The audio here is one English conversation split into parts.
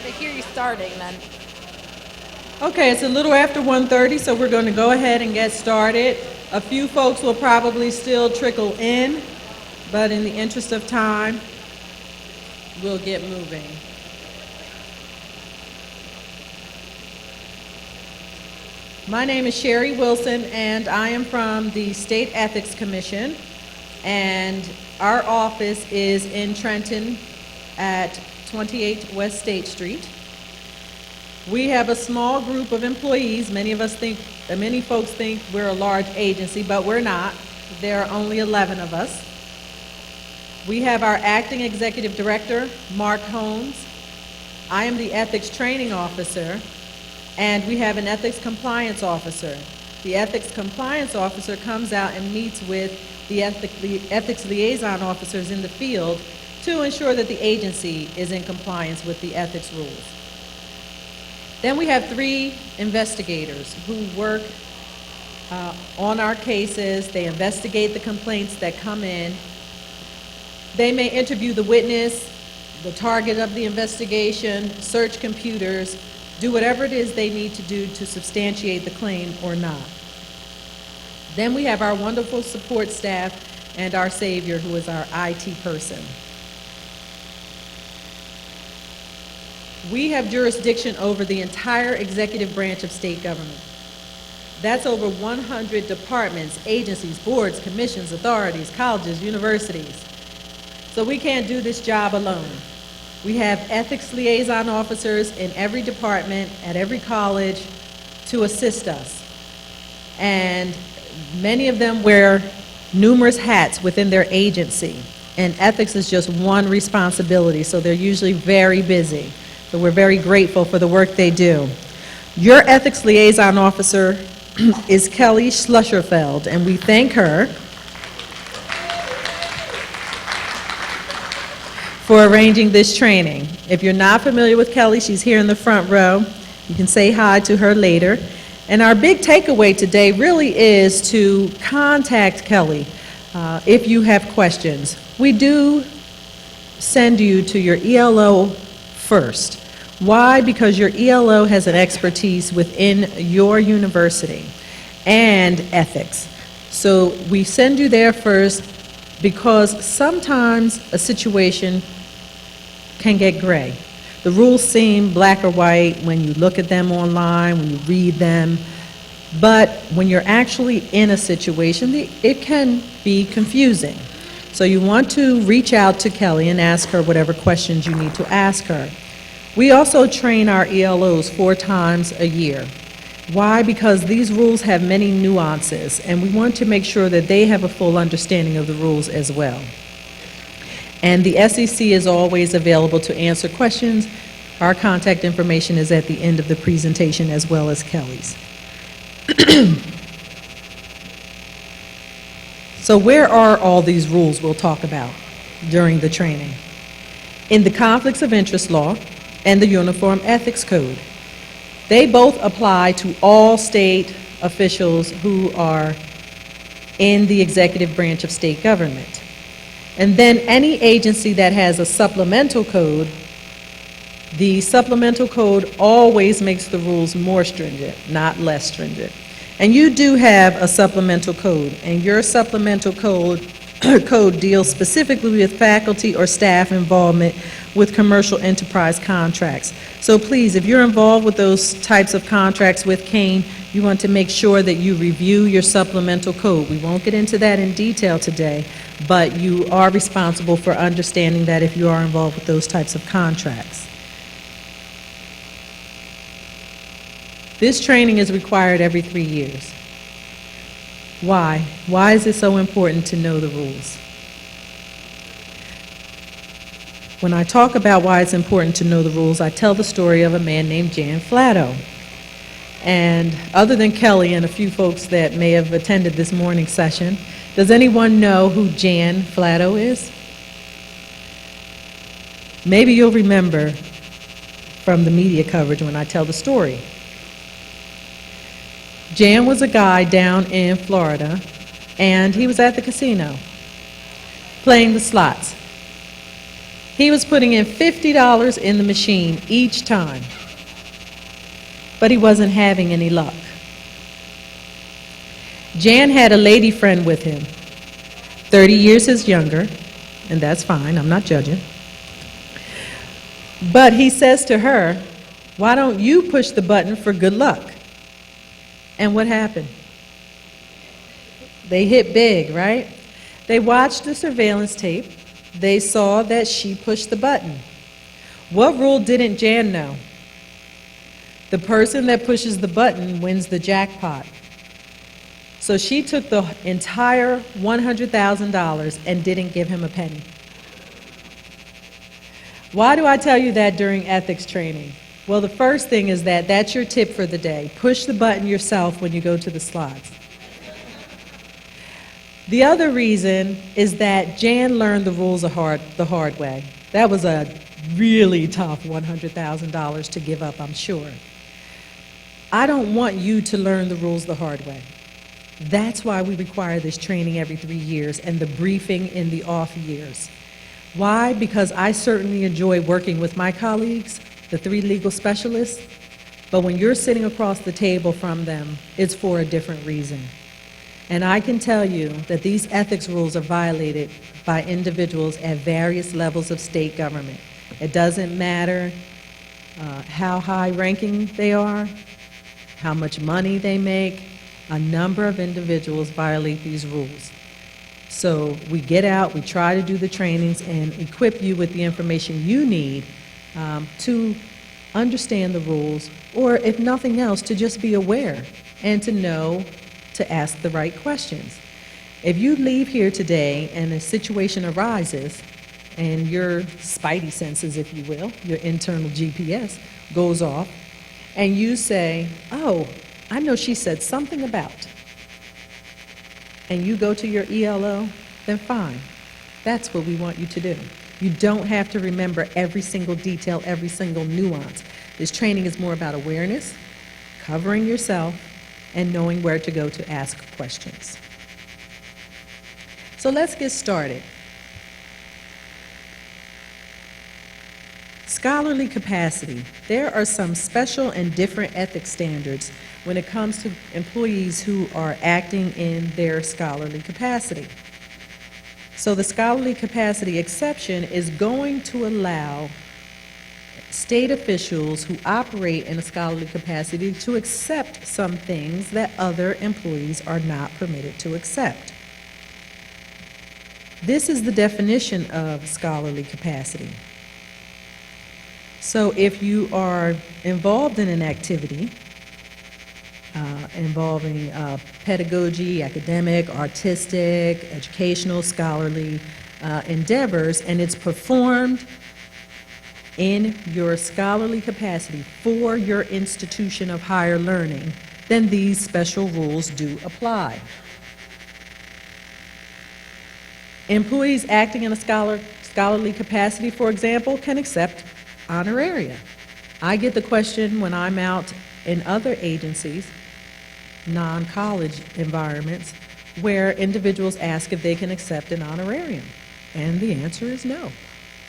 They hear you starting then. Okay, it's a little after 1:30, so we're going to go ahead and get started. A few folks will probably still trickle in, but in the interest of time, we'll get moving. My name is Sherry Wilson, and I am from the State Ethics Commission, and our office is in Trenton at 28 West State Street. We have a small group of employees. Many folks think we're a large agency, but we're not. There are only 11 of us. We have our acting executive director, Mark Holmes. I am the ethics training officer, and we have an ethics compliance officer. The ethics compliance officer comes out and meets with the ethics liaison officers in the field to ensure that the agency is in compliance with the ethics rules. Then we have 3 investigators who work on our cases. They investigate the complaints that come in. They may interview the witness, the target of the investigation, search computers, do whatever it is they need to do to substantiate the claim or not. Then we have our wonderful support staff and our savior, who is our IT person. We have jurisdiction over the entire executive branch of state government. That's over 100 departments, agencies, boards, commissions, authorities, colleges, universities. So we can't do this job alone. We have ethics liaison officers in every department, at every college, to assist us. And many of them wear numerous hats within their agency. And ethics is just one responsibility, so they're usually very busy. So we're very grateful for the work they do. Your ethics liaison officer is Kelly Schluscherfeld, and we thank her for arranging this training. If you're not familiar with Kelly, she's here in the front row. You can say hi to her later. And our big takeaway today really is to contact Kelly if you have questions. We do send you to your ELO first. Why? Because your ELO has an expertise within your university and ethics. So we send you there first because sometimes a situation can get gray. The rules seem black or white when you look at them online, when you read them, but when you're actually in a situation, it can be confusing. So you want to reach out to Kelly and ask her whatever questions you need to ask her. We also train our ELOs 4 times a year. Why? Because these rules have many nuances, and we want to make sure that they have a full understanding of the rules as well. And the SEC is always available to answer questions. Our contact information is at the end of the presentation, as well as Kelly's. So where are all these rules we'll talk about during the training? In the Conflicts of Interest Law and the Uniform Ethics Code. They both apply to all state officials who are in the executive branch of state government. And then any agency that has a supplemental code, the supplemental code always makes the rules more stringent, not less stringent. And you do have a supplemental code, and your supplemental code deals specifically with faculty or staff involvement with commercial enterprise contracts. So please, if you're involved with those types of contracts with Kane, you want to make sure that you review your supplemental code. We won't get into that in detail today, but you are responsible for understanding that if you are involved with those types of contracts. This training is required every 3 years. Why? Why is it so important to know the rules? When I talk about why it's important to know the rules, I tell the story of a man named Jan Flatto. And other than Kelly and a few folks that may have attended this morning's session, does anyone know who Jan Flatto is? Maybe you'll remember from the media coverage when I tell the story. Jan was a guy down in Florida, and he was at the casino playing the slots. He was putting in $50 in the machine each time, but he wasn't having any luck. Jan had a lady friend with him, 30 years his younger, and that's fine, I'm not judging. But he says to her, "Why don't you push the button for good luck?" And what happened? They hit big, right? They watched the surveillance tape. They saw that she pushed the button. What rule didn't Jan know? The person that pushes the button wins the jackpot. So she took the entire $100,000 and didn't give him a penny. Why do I tell you that during ethics training? Well, the first thing is that that's your tip for the day. Push the button yourself when you go to the slots. The other reason is that Jan learned the rules the hard way. That was a really tough $100,000 to give up, I'm sure. I don't want you to learn the rules the hard way. That's why we require this training every 3 years and the briefing in the off years. Why? Because I certainly enjoy working with my colleagues, the 3 legal specialists, but when you're sitting across the table from them, it's for a different reason. And I can tell you that these ethics rules are violated by individuals at various levels of state government. It doesn't matter how high-ranking they are, how much money they make. A number of individuals violate these rules. So we get out, we try to do the trainings and equip you with the information you need to understand the rules, or if nothing else, to just be aware and to know to ask the right questions. If you leave here today and a situation arises and your spidey senses, if you will, your internal GPS goes off, and you say, "Oh, I know she said something about," and you go to your ELO, then fine. That's what we want you to do. You don't have to remember every single detail, every single nuance. This training is more about awareness, covering yourself, and knowing where to go to ask questions. So let's get started. Scholarly capacity. There are some special and different ethics standards when it comes to employees who are acting in their scholarly capacity. So the scholarly capacity exception is going to allow state officials who operate in a scholarly capacity to accept some things that other employees are not permitted to accept. This is the definition of scholarly capacity. So if you are involved in an activity involving pedagogy, academic, artistic, educational, scholarly endeavors, and it's performed in your scholarly capacity for your institution of higher learning, then these special rules do apply. Employees acting in a scholarly capacity, for example, can accept honoraria. I get the question when I'm out in other agencies, non-college environments, where individuals ask if they can accept an honorarium, and the answer is no,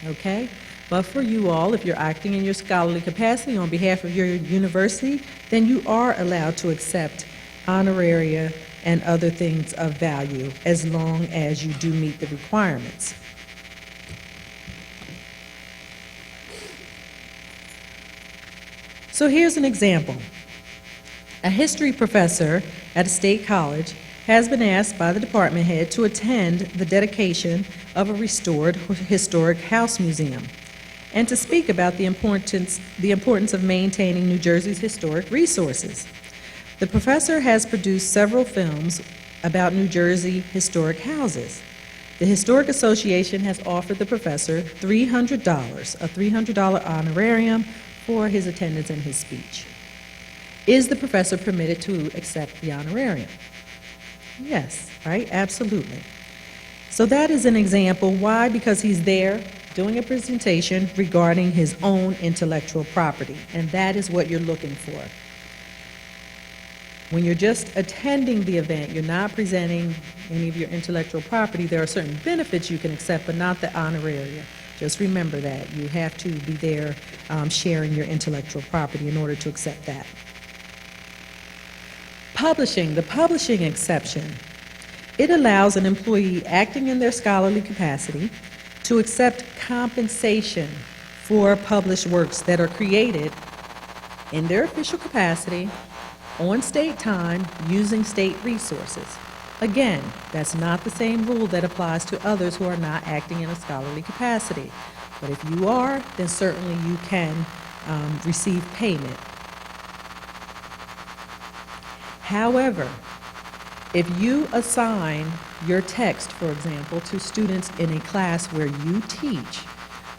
okay? But for you all, if you're acting in your scholarly capacity on behalf of your university, then you are allowed to accept honoraria and other things of value as long as you do meet the requirements. So here's an example. A history professor at a state college has been asked by the department head to attend the dedication of a restored historic house museum and to speak about the importance of maintaining New Jersey's historic resources. The professor has produced several films about New Jersey historic houses. The Historic Association has offered the professor $300, a $300 honorarium for his attendance and his speech. Is the professor permitted to accept the honorarium? Yes, right? Absolutely. So that is an example. Why? Because he's there doing a presentation regarding his own intellectual property, and that is what you're looking for. When you're just attending the event, you're not presenting any of your intellectual property, there are certain benefits you can accept, but not the honoraria. Just remember that. You have to be there sharing your intellectual property in order to accept that. Publishing, the publishing exception. It allows an employee acting in their scholarly capacity to accept compensation for published works that are created in their official capacity on state time using state resources. Again, that's not the same rule that applies to others who are not acting in a scholarly capacity. But if you are, then certainly you can receive payment. However, if you assign your text, for example, to students in a class where you teach,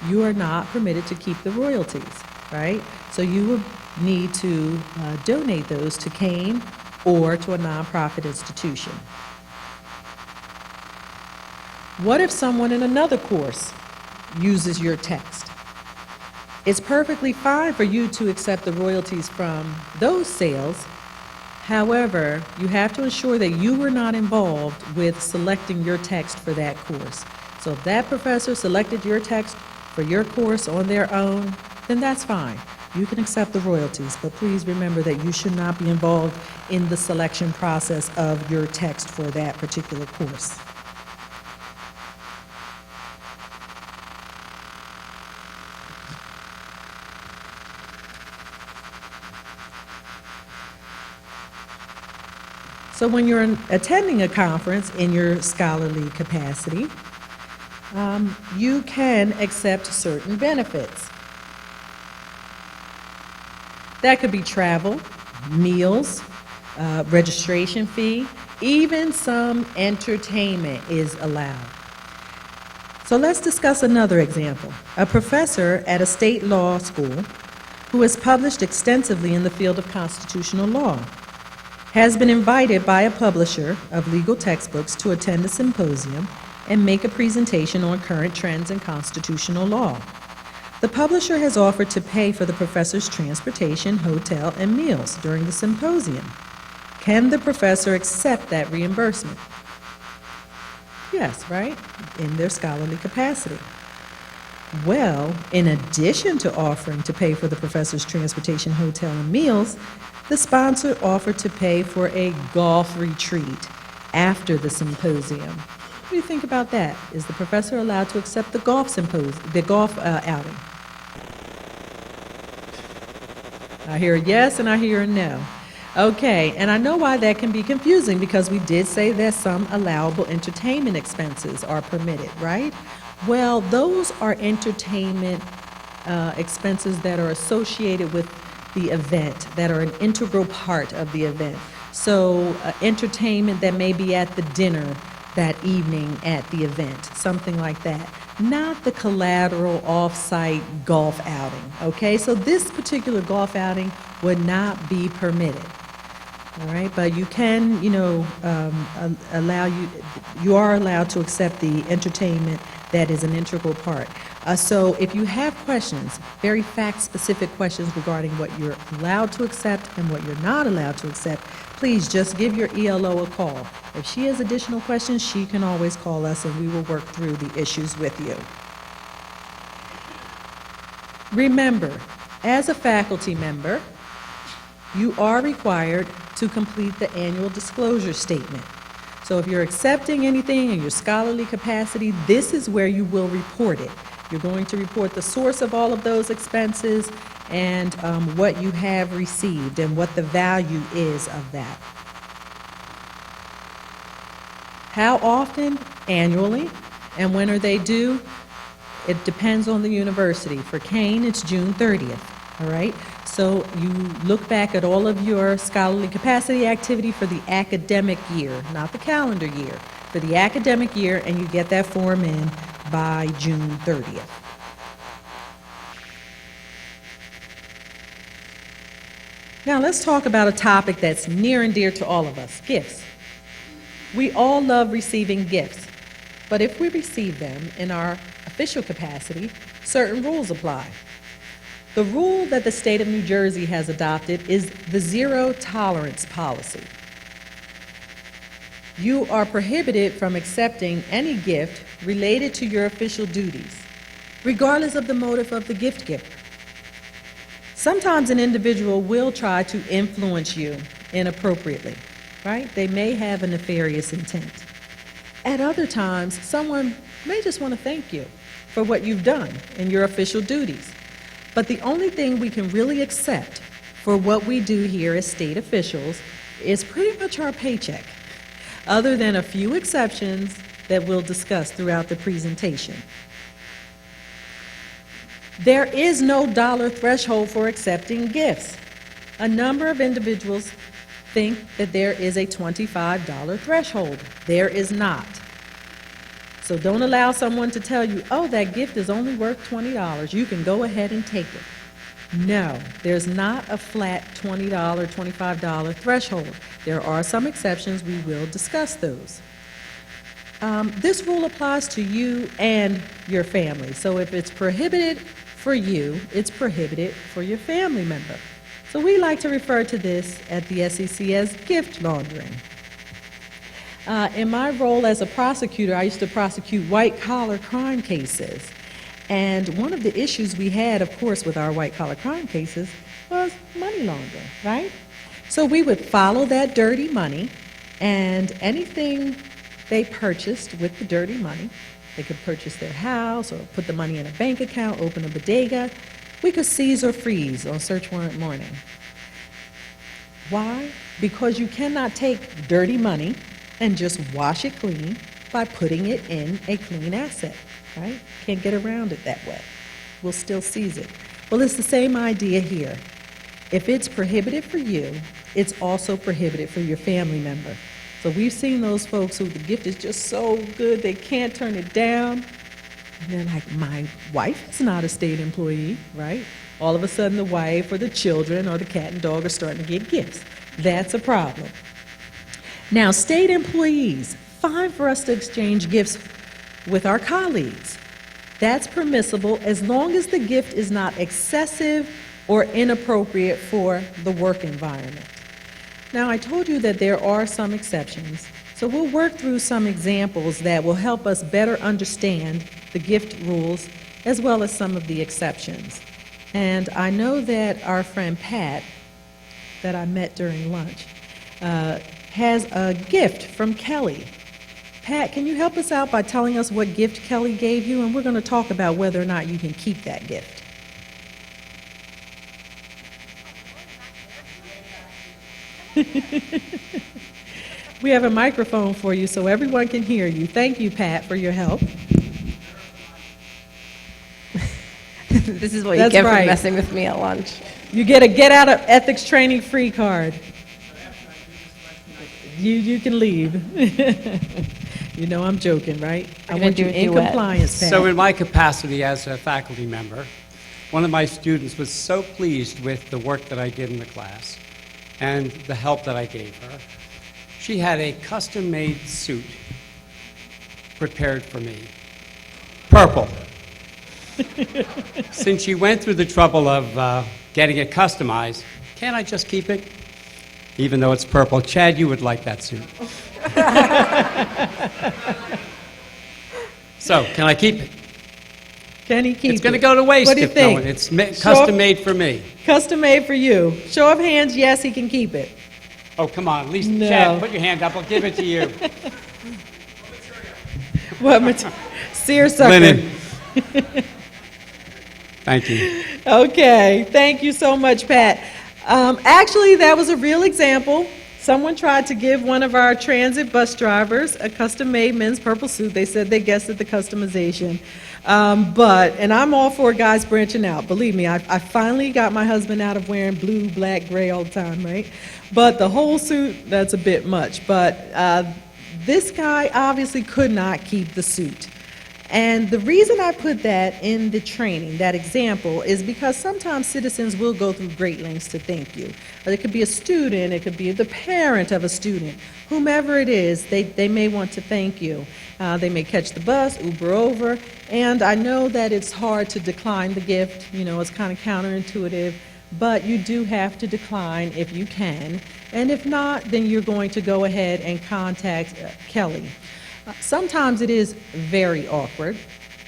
you are not permitted to keep the royalties, right? So you would need to donate those to Kane or to a nonprofit institution. What if someone in another course uses your text? It's perfectly fine for you to accept the royalties from those sales. However, you have to ensure that you were not involved with selecting your text for that course. So if that professor selected your text for your course on their own, then that's fine. You can accept the royalties, but please remember that you should not be involved in the selection process of your text for that particular course. So when you're attending a conference in your scholarly capacity, you can accept certain benefits. That could be travel, meals, registration fee, even some entertainment is allowed. So let's discuss another example. A professor at a state law school who has published extensively in the field of constitutional law has been invited by a publisher of legal textbooks to attend a symposium and make a presentation on current trends in constitutional law. The publisher has offered to pay for the professor's transportation, hotel, and meals during the symposium. Can the professor accept that reimbursement? Yes, right? In their scholarly capacity. Well, in addition to offering to pay for the professor's transportation, hotel, and meals, the sponsor offered to pay for a golf retreat after the symposium. What do you think about that? Is the professor allowed to accept the golf outing? I hear a yes and I hear a no. Okay, and I know why that can be confusing because we did say that some allowable entertainment expenses are permitted, right? Well, those are entertainment expenses that are associated with the event, that are an integral part of the event. So entertainment that may be at the dinner that evening at the event, something like that. Not the collateral off-site golf outing, okay? So this particular golf outing would not be permitted, all right? But you can, you are allowed to accept the entertainment that is an integral part. So if you have questions, very fact-specific questions regarding what you're allowed to accept and what you're not allowed to accept, please just give your ELO a call. If she has additional questions, she can always call us and we will work through the issues with you. Remember, as a faculty member, you are required to complete the annual disclosure statement. So if you're accepting anything in your scholarly capacity, this is where you will report it. You're going to report the source of all of those expenses and what you have received and what the value is of that. How often? Annually. And when are they due? It depends on the university. For Kane, it's June 30th, all right? So you look back at all of your scholarly capacity activity for the academic year, not the calendar year, for the academic year, and you get that form in by June 30th. Now let's talk about a topic that's near and dear to all of us, gifts. We all love receiving gifts, but if we receive them in our official capacity, certain rules apply. The rule that the state of New Jersey has adopted is the zero tolerance policy. You are prohibited from accepting any gift related to your official duties. regardless of the motive of the gift giver. Sometimes an individual will try to influence you inappropriately, right? They may have a nefarious intent. At other times, someone may just want to thank you for what you've done in your official duties. But the only thing we can really accept for what we do here as state officials is pretty much our paycheck, other than a few exceptions that we'll discuss throughout the presentation. There is no dollar threshold for accepting gifts. A number of individuals think that there is a $25 threshold. There is not. So don't allow someone to tell you, oh, that gift is only worth $20. You can go ahead and take it. No, there's not a flat $20, $25 threshold. There are some exceptions. We will discuss those. This rule applies to you and your family. So if it's prohibited for you, it's prohibited for your family member. So we like to refer to this at the SEC as gift laundering. In my role as a prosecutor, I used to prosecute white-collar crime cases. And one of the issues we had, of course, with our white-collar crime cases was money laundering, right? So we would follow that dirty money, and anything they purchased with the dirty money, they could purchase their house or put the money in a bank account, open a bodega, we could seize or freeze on search warrant morning. Why? Because you cannot take dirty money and just wash it clean by putting it in a clean asset, right? Can't get around it that way. We'll still seize it. Well, it's the same idea here. If it's prohibited for you, it's also prohibited for your family member. So we've seen those folks who the gift is just so good they can't turn it down. And they're like, my wife is not a state employee, right? All of a sudden the wife or the children or the cat and dog are starting to get gifts. That's a problem. Now, state employees, fine for us to exchange gifts with our colleagues. That's permissible as long as the gift is not excessive or inappropriate for the work environment. Now, I told you that there are some exceptions, so we'll work through some examples that will help us better understand the gift rules as well as some of the exceptions. And I know that our friend Pat, that I met during lunch, has a gift from Kelly. Pat, can you help us out by telling us what gift Kelly gave you? And we're going to talk about whether or not you can keep that gift. We have a microphone for you so everyone can hear you. Thank you, Pat, for your help. This is what That's you get right. for messing with me at lunch. You get a get out of ethics training free card. You can leave. You know I'm joking, right? I want you in compliance, Pat. So in my capacity as a faculty member, one of my students was so pleased with the work that I did in the class and the help that I gave her. She had a custom-made suit prepared for me. Purple. Since she went through the trouble of getting it customized, can't I just keep it? Even though it's purple. Chad, you would like that suit. So, can I keep it? Can he keep it? It's going to go to waste What do you if think? no one. It's custom made for me. Custom made for you. Show of hands, yes, he can keep it. Oh, come on. At least, No. Chad, put your hand up. I'll give it to you. What material? Seersucker. Linen. Thank you. Okay, thank you so much, Pat. Actually, that was a real example. Someone tried to give one of our transit bus drivers a custom-made men's purple suit. They said they guessed at the customization. And I'm all for guys branching out. Believe me, I finally got my husband out of wearing blue, black, gray all the time, right? But the whole suit, that's a bit much. But this guy obviously could not keep the suit. And the reason I put that in the training, that example, is because sometimes citizens will go through great lengths to thank you. It could be a student, it could be the parent of a student. Whomever it is, they may want to thank you. They may catch the bus, Uber over, and I know that it's hard to decline the gift. You know, it's kind of counterintuitive, but you do have to decline if you can. And if not, then you're going to go ahead and contact Kelly. Sometimes it is very awkward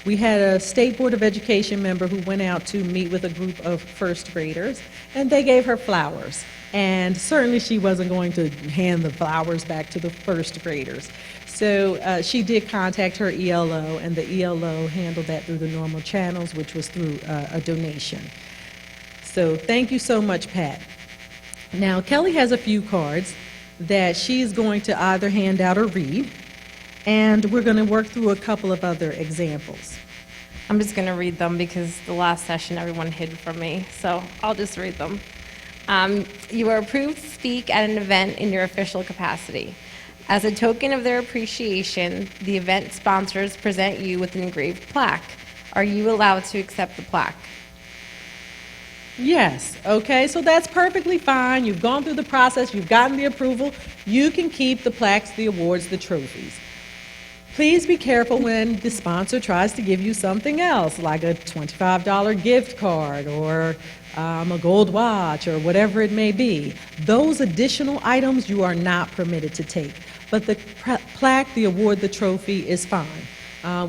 We had a State Board of Education member who went out to meet with a group of first graders, and they gave her flowers. And certainly she wasn't going to hand the flowers back to the first graders. So she did contact her ELO, and the ELO handled that through the normal channels, which was through a donation. So thank you so much, Pat. Now, Kelly has a few cards that she's going to either hand out or read, and we're going to work through a couple of other examples. I'm just going to read them because the last session everyone hid from me, so I'll just read them. You are approved to speak at an event in your official capacity. As a token of their appreciation, the event sponsors present you with an engraved plaque. Are you allowed to accept the plaque? Yes, okay, so that's perfectly fine. You've gone through the process, you've gotten the approval. You can keep the plaques, the awards, the trophies. Please be careful when the sponsor tries to give you something else, like a $25 gift card or a gold watch or whatever it may be. Those additional items you are not permitted to take. But the plaque, the award, the trophy is fine.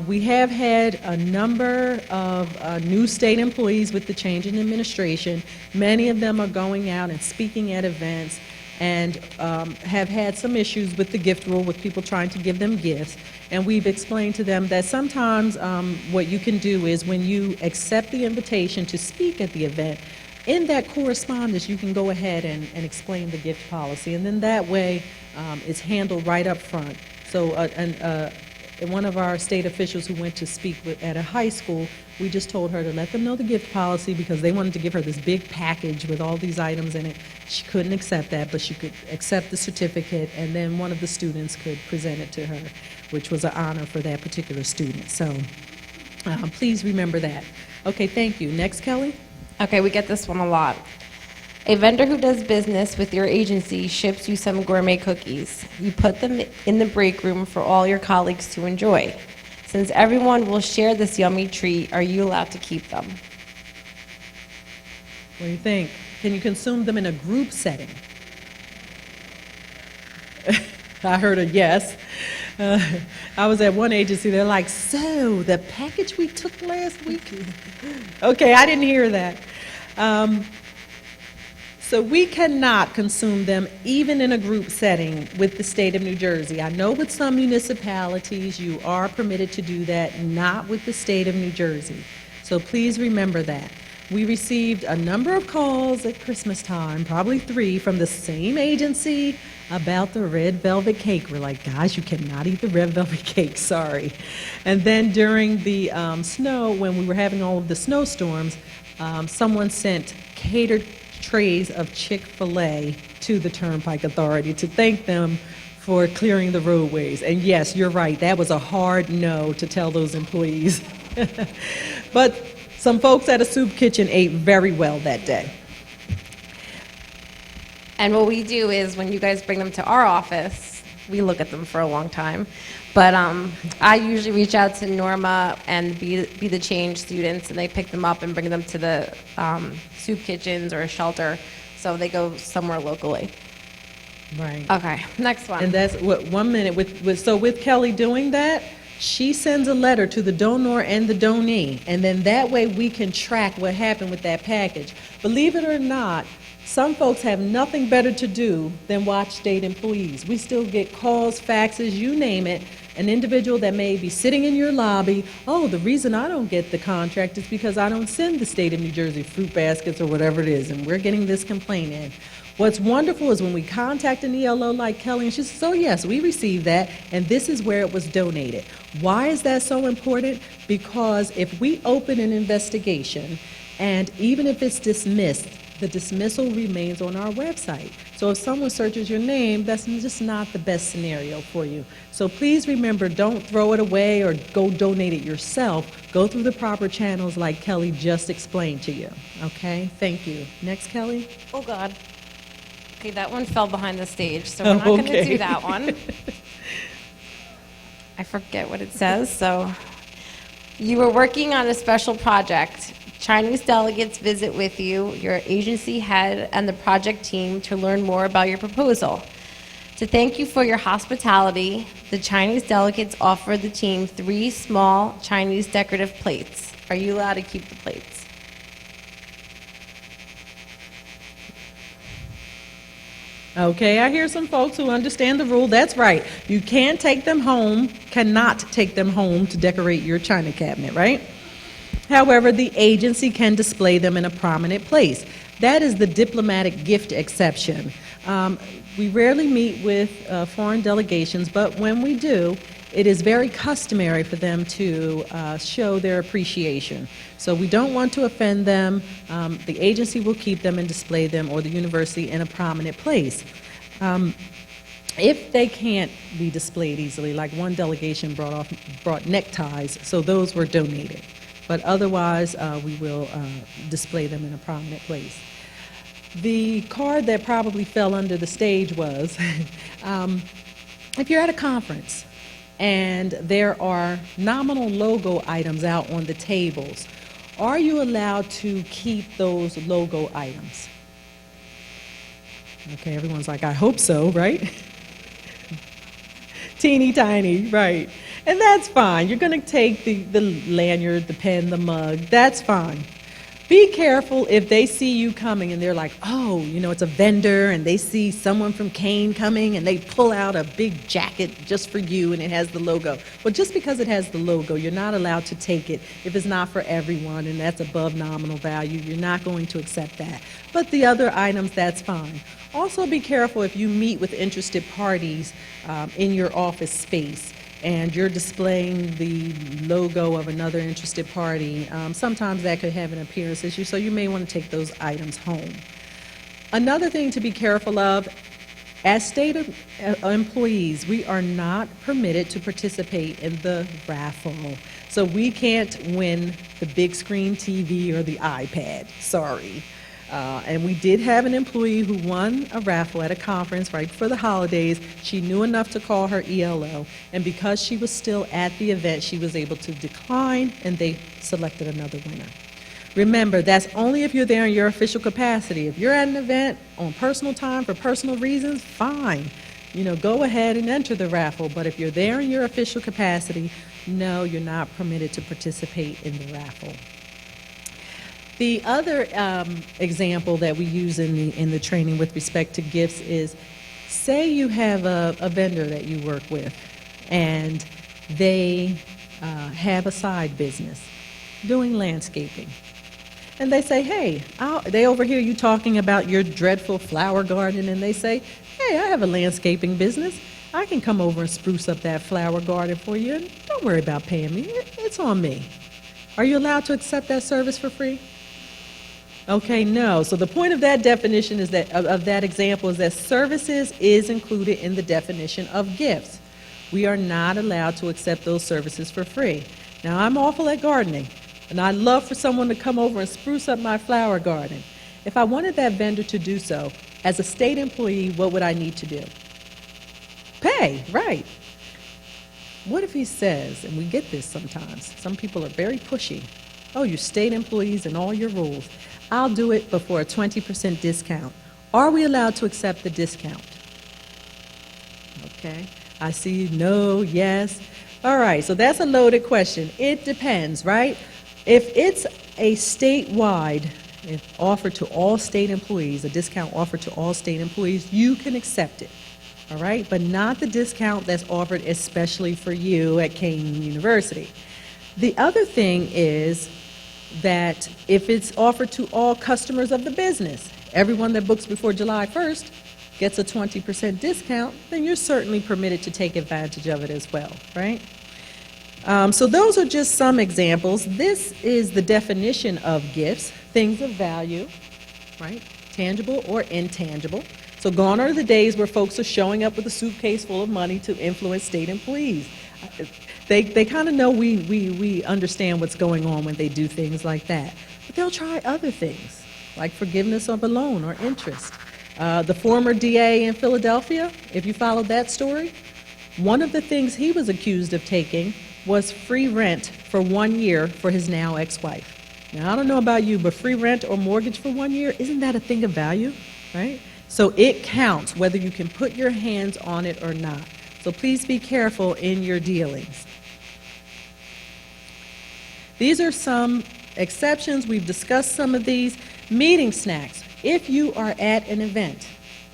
We have had a number of new state employees with the change in administration. Many of them are going out and speaking at events and have had some issues with the gift rule, with people trying to give them gifts. And we've explained to them that sometimes what you can do is when you accept the invitation to speak at the event, in that correspondence, you can go ahead and explain the gift policy. And then that way, it's handled right up front. So one of our state officials who went to speak at a high school, we just told her to let them know the gift policy because they wanted to give her this big package with all these items in it. She couldn't accept that, but she could accept the certificate, and then one of the students could present it to her, which was an honor for that particular student. So please remember that. Okay, thank you. Next, Kelly. Okay, we get this one a lot. A vendor who does business with your agency ships you some gourmet cookies. You put them in the break room for all your colleagues to enjoy. Since everyone will share this yummy treat, are you allowed to keep them? What do you think? Can you consume them in a group setting? I heard a yes. I was at one agency, they're like, so the package we took last week? Okay, I didn't hear that. So we cannot consume them even in a group setting with the state of New Jersey. I know with some municipalities you are permitted to do that, not with the state of New Jersey. So please remember that. We received a number of calls at Christmas time, probably 3, from the same agency about the red velvet cake. We're like, guys, you cannot eat the red velvet cake, sorry. And then during the snow, when we were having all of the snowstorms, someone sent catered trays of Chick-fil-A to the Turnpike Authority to thank them for clearing the roadways. And yes, you're right, that was a hard no to tell those employees. But some folks at a soup kitchen ate very well that day. And what we do is when you guys bring them to our office, we look at them for a long time. But I usually reach out to Norma and be the change students, and they pick them up and bring them to the soup kitchens or a shelter, so they go somewhere locally. Right. Okay, next one. And that's what 1 minute so with Kelly doing that, she sends a letter to the donor and the donee, and then that way we can track what happened with that package. Believe it or not, some folks have nothing better to do than watch state employees. We still get calls, faxes, you name it. An individual that may be sitting in your lobby, oh, the reason I don't get the contract is because I don't send the state of New Jersey fruit baskets or whatever it is, and we're getting this complaint in. What's wonderful is when we contact an ELO like Kelly, and she says, oh yes, we received that, and this is where it was donated. Why is that so important? Because if we open an investigation, and even if it's dismissed, the dismissal remains on our website. So if someone searches your name, that's just not the best scenario for you. So please remember, don't throw it away or go donate it yourself. Go through the proper channels like Kelly just explained to you. Okay, thank you. Next, Kelly. Oh, God. Okay, that one fell behind the stage, so we're not going to do that one. I forget what it says, so. You were working on a special project. Chinese delegates visit with you, your agency head, and the project team to learn more about your proposal. To thank you for your hospitality, the Chinese delegates offered the team 3 small Chinese decorative plates. Are you allowed to keep the plates? Okay, I hear some folks who understand the rule. That's right. You can't take them home, cannot take them home to decorate your china cabinet, right? However, the agency can display them in a prominent place. That is the diplomatic gift exception. We rarely meet with foreign delegations, but when we do, it is very customary for them to show their appreciation. So we don't want to offend them. The agency will keep them and display them, or the university, in a prominent place. If they can't be displayed easily, like one delegation brought neckties, so those were donated. But otherwise, we will display them in a prominent place. The card that probably fell under the stage was, if you're at a conference and there are nominal logo items out on the tables, are you allowed to keep those logo items? Okay, everyone's like, I hope so, right? Teeny tiny, right. And that's fine. You're going to take the lanyard, the pen, the mug. That's fine. Be careful if they see you coming and they're like, oh, you know, it's a vendor, and they see someone from Kane coming and they pull out a big jacket just for you and it has the logo. Well, just because it has the logo, you're not allowed to take it if it's not for everyone and that's above nominal value. You're not going to accept that. But the other items, that's fine. Also be careful if you meet with interested parties in your office space and you're displaying the logo of another interested party. Sometimes that could have an appearance issue, so you may want to take those items home. Another thing to be careful of, as state employees, we are not permitted to participate in the raffle. So we can't win the big screen TV or the iPad, sorry. And we did have an employee who won a raffle at a conference right before the holidays. She knew enough to call her ELO, and because she was still at the event, she was able to decline, and they selected another winner. Remember, that's only if you're there in your official capacity. If you're at an event on personal time for personal reasons, fine. You know, go ahead and enter the raffle, but if you're there in your official capacity, no, you're not permitted to participate in the raffle. The other example that we use in the training with respect to gifts is, say you have a vendor that you work with, and they have a side business doing landscaping. And they say, hey, they overhear you talking about your dreadful flower garden, and they say, hey, I have a landscaping business. I can come over and spruce up that flower garden for you, and don't worry about paying me. It's on me. Are you allowed to accept that service for free? Okay, no. So the point of that definition is that, of that example, is that services is included in the definition of gifts. We are not allowed to accept those services for free. Now, I'm awful at gardening, and I'd love for someone to come over and spruce up my flower garden. If I wanted that vendor to do so, as a state employee, what would I need to do? Pay, right. What if he says, and we get this sometimes, some people are very pushy, oh, you state employees and all your rules. I'll do it, but for a 20% discount. Are we allowed to accept the discount? Okay, I see no, yes. All right, so that's a loaded question. It depends, right? If it's a statewide offer to all state employees, a discount offered to all state employees, you can accept it, all right? But not the discount that's offered especially for you at Kane University. The other thing is that if it's offered to all customers of the business, everyone that books before July 1st gets a 20% discount, then you're certainly permitted to take advantage of it as well, right? So those are just some examples. This is the definition of gifts, things of value, right? Tangible or intangible. So gone are the days where folks are showing up with a suitcase full of money to influence state employees. They kind of know we understand what's going on when they do things like that. But they'll try other things, like forgiveness of a loan or interest. The former DA in Philadelphia, if you followed that story, one of the things he was accused of taking was free rent for 1 year for his now ex-wife. Now, I don't know about you, but free rent or mortgage for 1 year, isn't that a thing of value, right? So it counts whether you can put your hands on it or not. So please be careful in your dealings. These are some exceptions. We've discussed some of these. Meeting snacks. If you are at an event,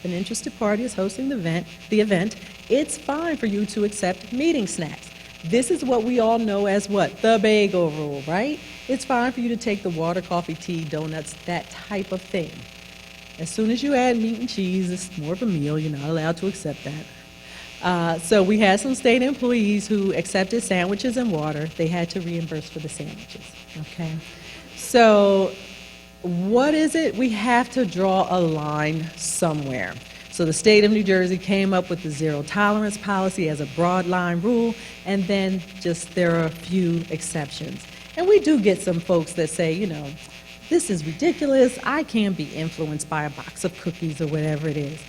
an interested party is hosting the event, it's fine for you to accept meeting snacks. This is what we all know as what? The bagel rule, right? It's fine for you to take the water, coffee, tea, donuts, that type of thing. As soon as you add meat and cheese, it's more of a meal. You're not allowed to accept that. So we had some state employees who accepted sandwiches and water. They had to reimburse for the sandwiches, okay? So what is it? We have to draw a line somewhere. So the state of New Jersey came up with the zero tolerance policy as a broad line rule, and then just there are a few exceptions. And we do get some folks that say, you know, this is ridiculous. I can't be influenced by a box of cookies or whatever it is.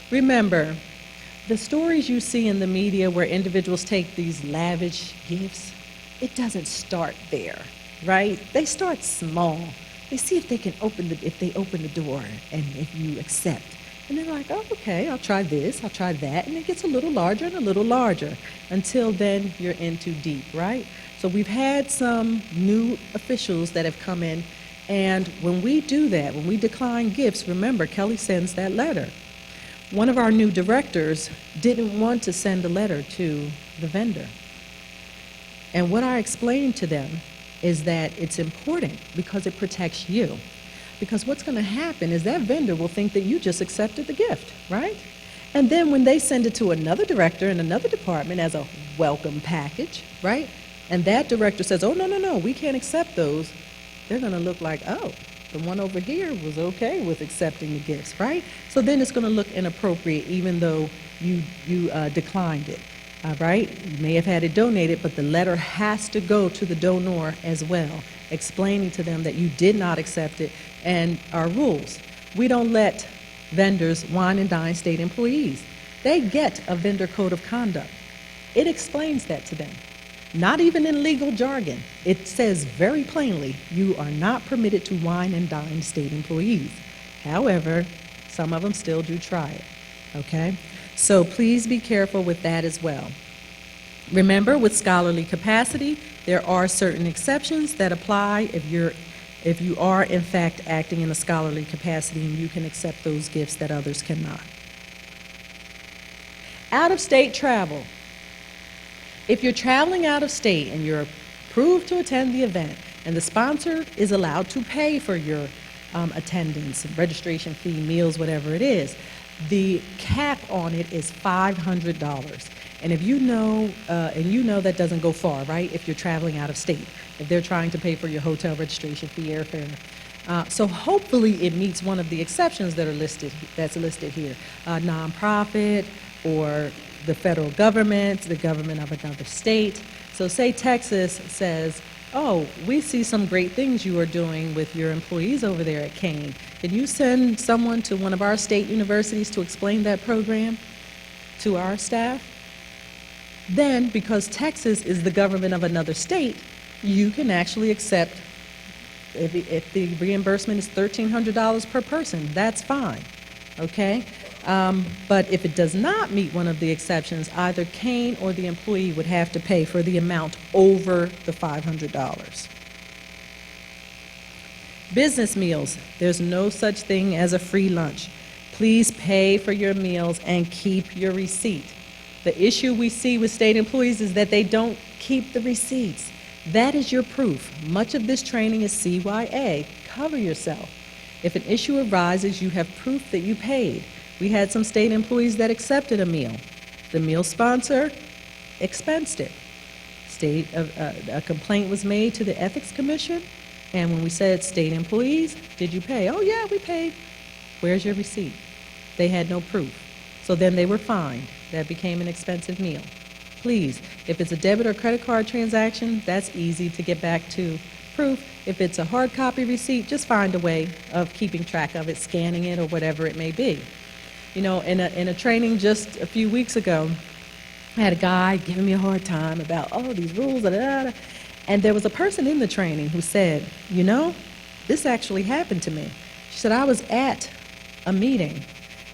Remember, the stories you see in the media where individuals take these lavish gifts, it doesn't start there, right? They start small. They see if they can open the door and if you accept. And they're like, oh, okay, I'll try this, I'll try that, and it gets a little larger and a little larger. Until then, you're in too deep, right? So we've had some new officials that have come in, and when we do that, when we decline gifts, remember, Kelly sends that letter. One of our new directors didn't want to send a letter to the vendor. And what I explained to them is that it's important because it protects you. Because what's going to happen is that vendor will think that you just accepted the gift, right? And then when they send it to another director in another department as a welcome package, right? And that director says, oh, no, we can't accept those. They're going to look like, oh, the one over here was okay with accepting the gifts, right? So then it's going to look inappropriate even though you declined it, right? You may have had it donated, but the letter has to go to the donor as well, explaining to them that you did not accept it. And our rules, we don't let vendors wine and dine state employees. They get a vendor code of conduct. It explains that to them. Not even in legal jargon. It says very plainly, you are not permitted to wine and dine state employees. However, some of them still do try it, okay? So please be careful with that as well. Remember, with scholarly capacity, there are certain exceptions that apply if you are in fact acting in a scholarly capacity and you can accept those gifts that others cannot. Out-of-state travel. If you're traveling out of state and you're approved to attend the event and the sponsor is allowed to pay for your attendance, registration fee, meals, whatever it is, the cap on it is $500. And if you know that doesn't go far, right, if you're traveling out of state, if they're trying to pay for your hotel registration fee, airfare. So hopefully it meets one of the exceptions that are listed here, nonprofit or the federal government, the government of another state. So say Texas says, oh, we see some great things you are doing with your employees over there at Kane. Can you send someone to one of our state universities to explain that program to our staff? Then, because Texas is the government of another state, you can actually accept, if the reimbursement is $1,300 per person, that's fine, okay? But if it does not meet one of the exceptions, either Kane or the employee would have to pay for the amount over the $500. Business meals, there's no such thing as a free lunch. Please pay for your meals and keep your receipt. The issue we see with state employees is that they don't keep the receipts. That is your proof. Much of this training is CYA. Cover yourself. If an issue arises, you have proof that you paid. We had some state employees that accepted a meal. The meal sponsor expensed it. A complaint was made to the Ethics Commission, and when we said, state employees, did you pay? Oh yeah, we paid. Where's your receipt? They had no proof. So then they were fined. That became an expensive meal. Please, if it's a debit or credit card transaction, that's easy to get back to proof. If it's a hard copy receipt, just find a way of keeping track of it, scanning it, or whatever it may be. You know, in a training just a few weeks ago, I had a guy giving me a hard time about, oh, these rules, and there was a person in the training who said, you know, this actually happened to me. She said, I was at a meeting,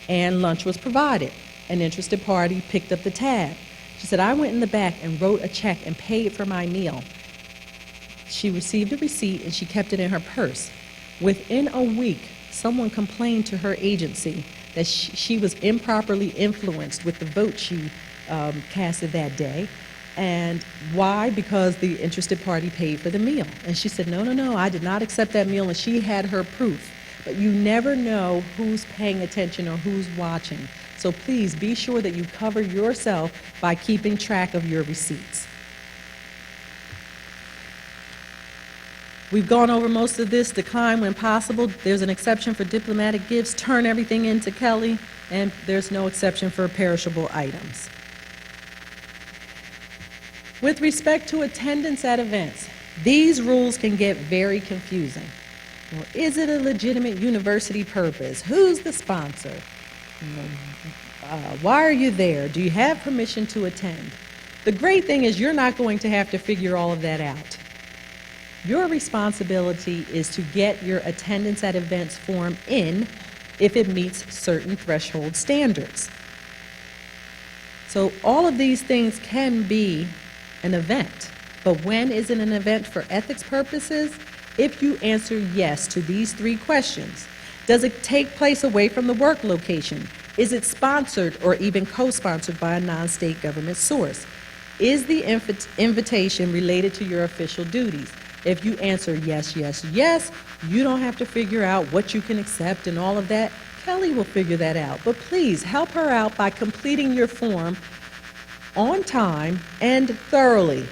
and lunch was provided. An interested party picked up the tab. She said, I went in the back and wrote a check and paid for my meal. She received a receipt and she kept it in her purse. Within a week, someone complained to her agency that she was improperly influenced with the vote she casted that day. And why? Because the interested party paid for the meal. And she said, no, I did not accept that meal, and she had her proof. But you never know who's paying attention or who's watching. So please be sure that you cover yourself by keeping track of your receipts. We've gone over most of this. Decline when possible. There's an exception for diplomatic gifts. Turn everything into Kelly, and there's no exception for perishable items. With respect to attendance at events, these rules can get very confusing. Well, is it a legitimate university purpose? Who's the sponsor? Why are you there? Do you have permission to attend? The great thing is you're not going to have to figure all of that out. Your responsibility is to get your attendance at events form in if it meets certain threshold standards. So all of these things can be an event, but when is it an event for ethics purposes? If you answer yes to these three questions. Does it take place away from the work location? Is it sponsored or even co-sponsored by a non-state government source? Is the invitation related to your official duties? If you answer yes, yes, yes, you don't have to figure out what you can accept and all of that. Kelly will figure that out. But please help her out by completing your form on time and thoroughly.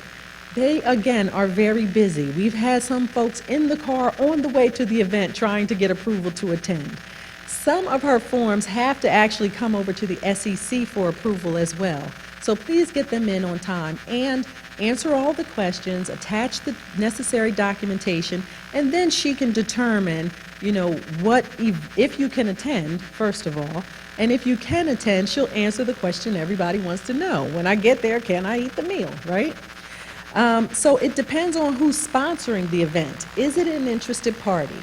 They, again, are very busy. We've had some folks in the car on the way to the event trying to get approval to attend. Some of her forms have to actually come over to the SEC for approval as well. So please get them in on time and answer all the questions, attach the necessary documentation, and then she can determine, if you can attend, first of all. And if you can attend, she'll answer the question everybody wants to know. When I get there, can I eat the meal, right? So it depends on who's sponsoring the event. Is it an interested party?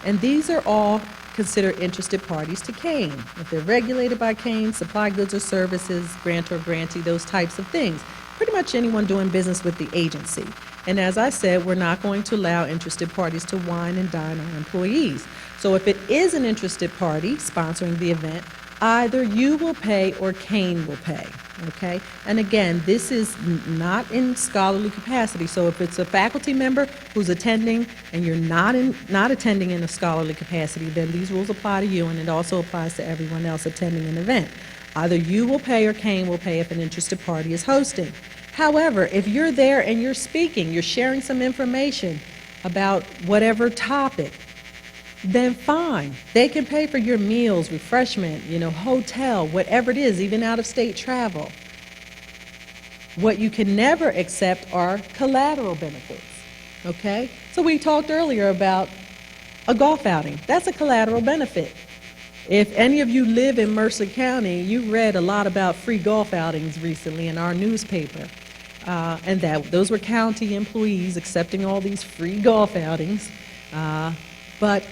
And these are all considered interested parties to CANE. If they're regulated by CANE, supply goods or services, grant or grantee, those types of things. Pretty much anyone doing business with the agency. And as I said, we're not going to allow interested parties to wine and dine our employees. So if it is an interested party sponsoring the event, either you will pay or CANE will pay, okay? And again, this is not in scholarly capacity. So if it's a faculty member who's attending and you're not attending in a scholarly capacity, then these rules apply to you, and it also applies to everyone else attending an event. Either you will pay or CANE will pay if an interested party is hosting. However, if you're there and you're speaking, you're sharing some information about whatever topic, then fine. They can pay for your meals, refreshment, hotel, whatever it is, even out-of-state travel. What you can never accept are collateral benefits, okay? So we talked earlier about a golf outing. That's a collateral benefit. If any of you live in Mercer County, you read a lot about free golf outings recently in our newspaper. And those were county employees accepting all these free golf outings. But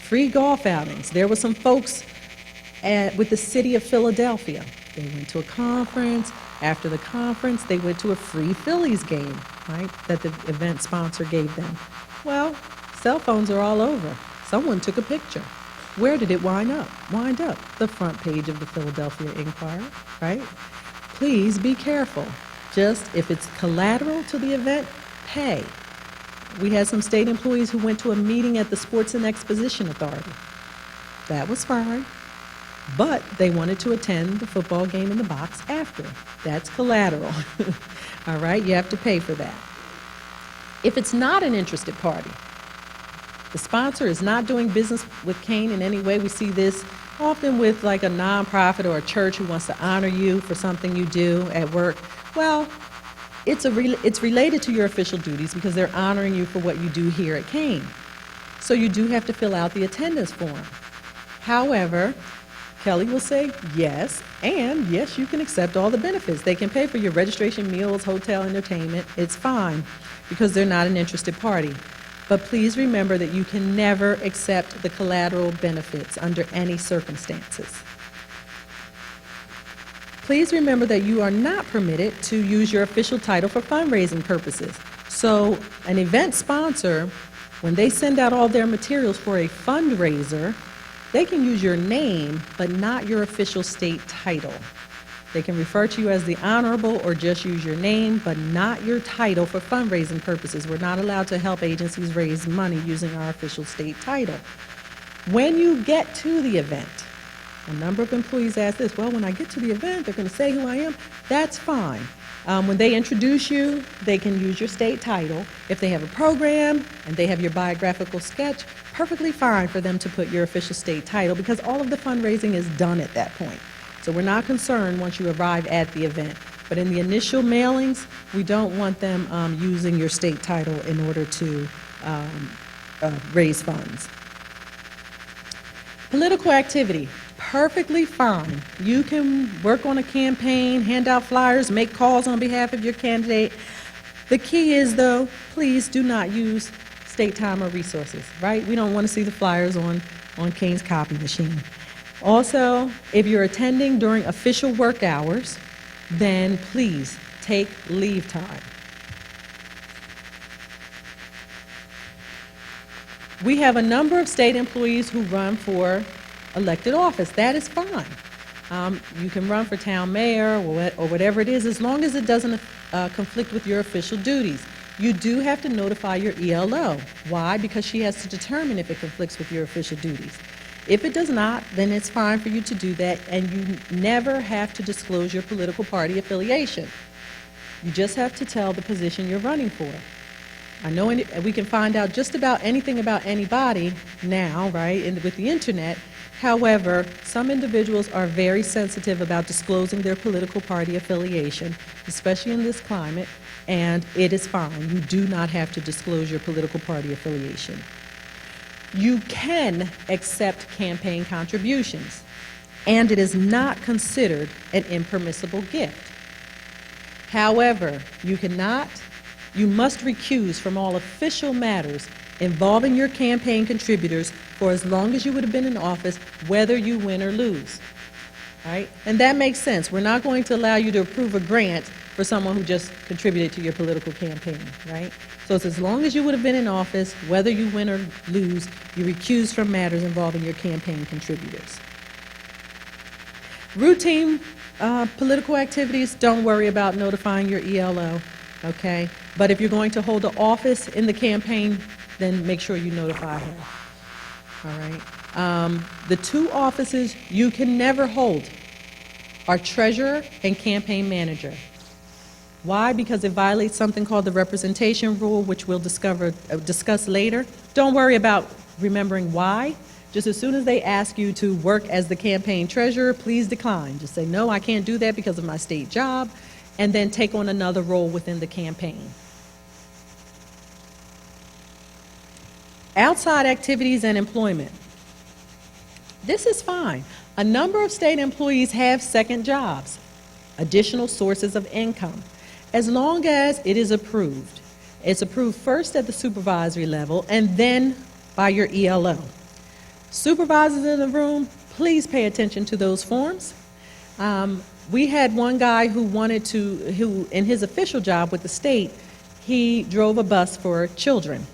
free golf outings. There were some folks with the city of Philadelphia. They went to a conference. After the conference, they went to a free Phillies game, right, that the event sponsor gave them. Well, cell phones are all over. Someone took a picture. Where did it wind up? The front page of the Philadelphia Inquirer, right? Please be careful. Just if it's collateral to the event, pay. We had some state employees who went to a meeting at the Sports and Exposition Authority. That was fine, but they wanted to attend the football game in the box after. That's collateral. All right, you have to pay for that. If it's not an interested party, the sponsor is not doing business with CANE in any way. We see this often with like a nonprofit or a church who wants to honor you for something you do at work. Well, it's related to your official duties because they're honoring you for what you do here at CANE. So you do have to fill out the attendance form. However, Kelly will say yes, and yes, you can accept all the benefits. They can pay for your registration, meals, hotel, entertainment. It's fine because they're not an interested party. But please remember that you can never accept the collateral benefits under any circumstances. Please remember that you are not permitted to use your official title for fundraising purposes. So an event sponsor, when they send out all their materials for a fundraiser, they can use your name, but not your official state title. They can refer to you as the Honorable or just use your name, but not your title for fundraising purposes. We're not allowed to help agencies raise money using our official state title. When you get to the event, a number of employees ask this, well, when I get to the event, they're going to say who I am. That's fine. When they introduce you, they can use your state title. If they have a program and they have your biographical sketch, perfectly fine for them to put your official state title because all of the fundraising is done at that point. So we're not concerned once you arrive at the event. But in the initial mailings, we don't want them using your state title in order to raise funds. Political activity, perfectly fine. You can work on a campaign, hand out flyers, make calls on behalf of your candidate. The key is, though, please do not use state time or resources, right? We don't want to see the flyers on Kane's copy machine. Also, if you're attending during official work hours, then please take leave time. We have a number of state employees who run for elected office. That is fine. You can run for town mayor or whatever it is, as long as it doesn't conflict with your official duties. You do have to notify your ELO. Why? Because she has to determine if it conflicts with your official duties. If it does not, then it's fine for you to do that, and you never have to disclose your political party affiliation. You just have to tell the position you're running for. I know we can find out just about anything about anybody now, right, with the internet. However, some individuals are very sensitive about disclosing their political party affiliation, especially in this climate, and it is fine. You do not have to disclose your political party affiliation. You can accept campaign contributions, and it is not considered an impermissible gift. However, you must recuse from all official matters involving your campaign contributors for as long as you would have been in office, whether you win or lose. Right? And that makes sense. We're not going to allow you to approve a grant for someone who just contributed to your political campaign, right? So it's as long as you would have been in office, whether you win or lose, you recuse from matters involving your campaign contributors. Routine political activities, don't worry about notifying your ELO, okay? But if you're going to hold an office in the campaign, then make sure you notify her, all right? The two offices you can never hold are treasurer and campaign manager. Why? Because it violates something called the representation rule, which we'll discuss later. Don't worry about remembering why. Just as soon as they ask you to work as the campaign treasurer, please decline. Just say, no, I can't do that because of my state job, and then take on another role within the campaign. Outside activities and employment. This is fine. A number of state employees have second jobs, additional sources of income, as long as it is approved. It's approved first at the supervisory level and then by your ELO. Supervisors in the room, please pay attention to those forms. We had one guy who in his official job with the state, he drove a bus for children.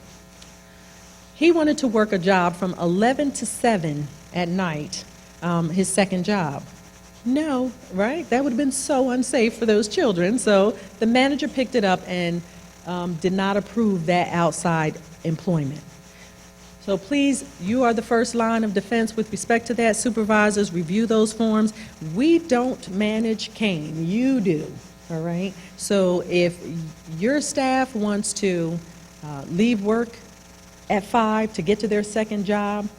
He wanted to work a job from 11 to 7 at night, his second job. No, right? That would have been so unsafe for those children. So the manager picked it up and did not approve that outside employment. So please, you are the first line of defense with respect to that. Supervisors, review those forms. We don't manage Kane. You do, all right? So if your staff wants to leave work at 5 to get to their second job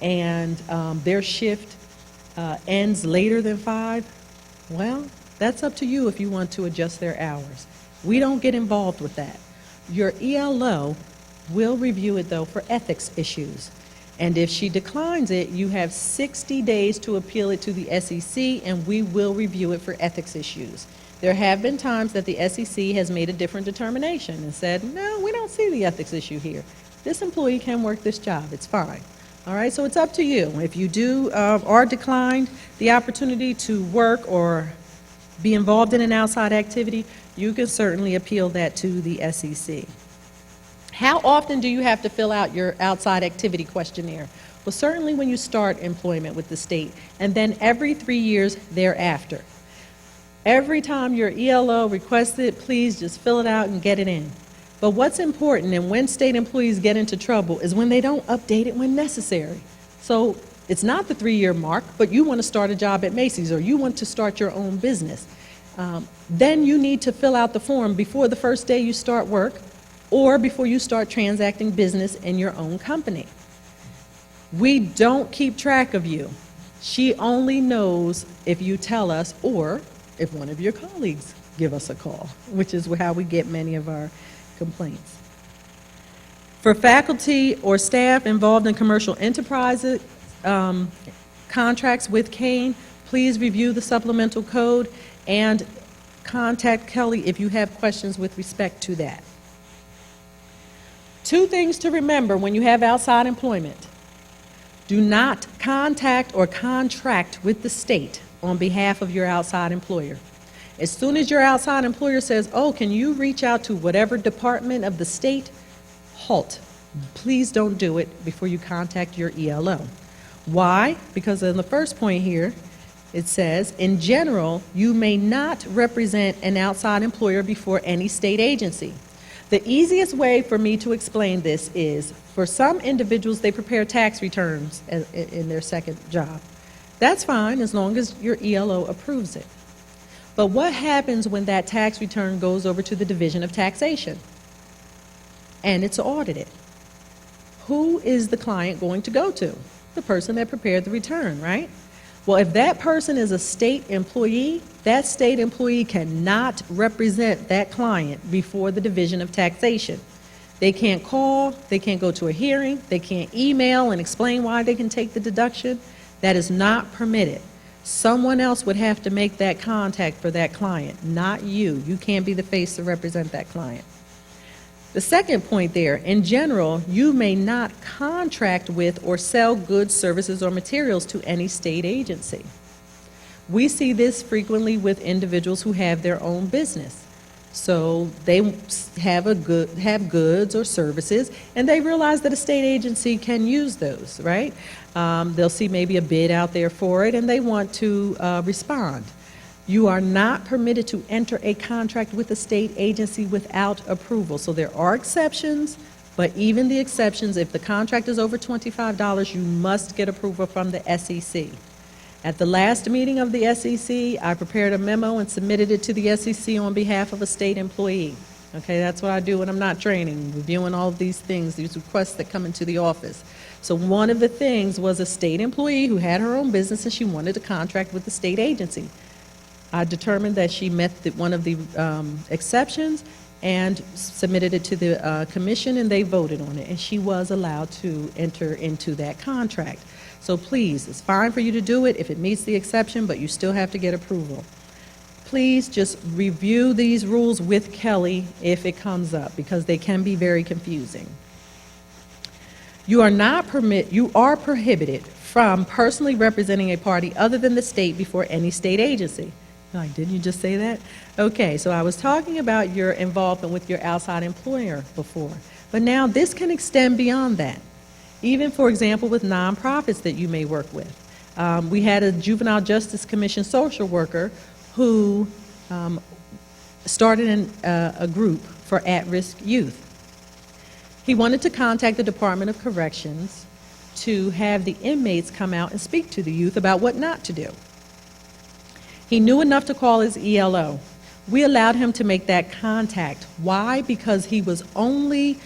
and their shift ends later than 5, well, that's up to you if you want to adjust their hours. We don't get involved with that. Your ELO will review it, though, for ethics issues. And if she declines it, you have 60 days to appeal it to the SEC, and we will review it for ethics issues. There have been times that the SEC has made a different determination and said, no, we don't see the ethics issue here. This employee can work this job. It's fine. All right, so it's up to you. If you are declined the opportunity to work or be involved in an outside activity, you can certainly appeal that to the SEC. How often do you have to fill out your outside activity questionnaire? Well, certainly when you start employment with the state, and then every 3 years thereafter. Every time your ELO requests it, please just fill it out and get it in. But what's important, and when state employees get into trouble, is when they don't update it when necessary. So it's not the 3-year mark, but you want to start a job at Macy's or you want to start your own business. Then you need to fill out the form before the first day you start work or before you start transacting business in your own company. We don't keep track of you. She only knows if you tell us or if one of your colleagues give us a call, which is how we get many of our complaints. For faculty or staff involved in commercial enterprises, contracts with Kane, please review the supplemental code and contact Kelly if you have questions with respect to that. 2 things to remember when you have outside employment. Do not contact or contract with the state on behalf of your outside employer. As soon as your outside employer says, oh, can you reach out to whatever department of the state? Halt. Please don't do it before you contact your ELO. Why? Because in the first point here, it says, in general, you may not represent an outside employer before any state agency. The easiest way for me to explain this is, for some individuals, they prepare tax returns in their second job. That's fine as long as your ELO approves it. But what happens when that tax return goes over to the Division of Taxation and it's audited? Who is the client going to go to? The person that prepared the return, right? Well, if that person is a state employee, that state employee cannot represent that client before the Division of Taxation. They can't call, they can't go to a hearing, they can't email and explain why they can take the deduction. That is not permitted. Someone else would have to make that contact for that client, not you. You can't be the face to represent that client. The second point there, in general, you may not contract with or sell goods, services, or materials to any state agency. We see this frequently with individuals who have their own business. So they have goods or services, and they realize that a state agency can use those, right? They'll see maybe a bid out there for it, and they want to respond. You are not permitted to enter a contract with a state agency without approval. So there are exceptions, but even the exceptions, if the contract is over $25, you must get approval from the SEC. At the last meeting of the SEC, I prepared a memo and submitted it to the SEC on behalf of a state employee. Okay, that's what I do when I'm not training, reviewing all of these things, these requests that come into the office. So one of the things was a state employee who had her own business and she wanted to contract with the state agency. I determined that she met one of the exceptions and submitted it to the commission, and they voted on it, and she was allowed to enter into that contract. So please, it's fine for you to do it if it meets the exception, but you still have to get approval. Please just review these rules with Kelly if it comes up, because they can be very confusing. You are prohibited from personally representing a party other than the state before any state agency. Like, didn't you just say that? Okay, so I was talking about your involvement with your outside employer before, but now this can extend beyond that. Even, for example, with nonprofits that you may work with. We had a Juvenile Justice Commission social worker who started a group for at-risk youth. He wanted to contact the Department of Corrections to have the inmates come out and speak to the youth about what not to do. He knew enough to call his ELO. We allowed him to make that contact. Why? Because he was only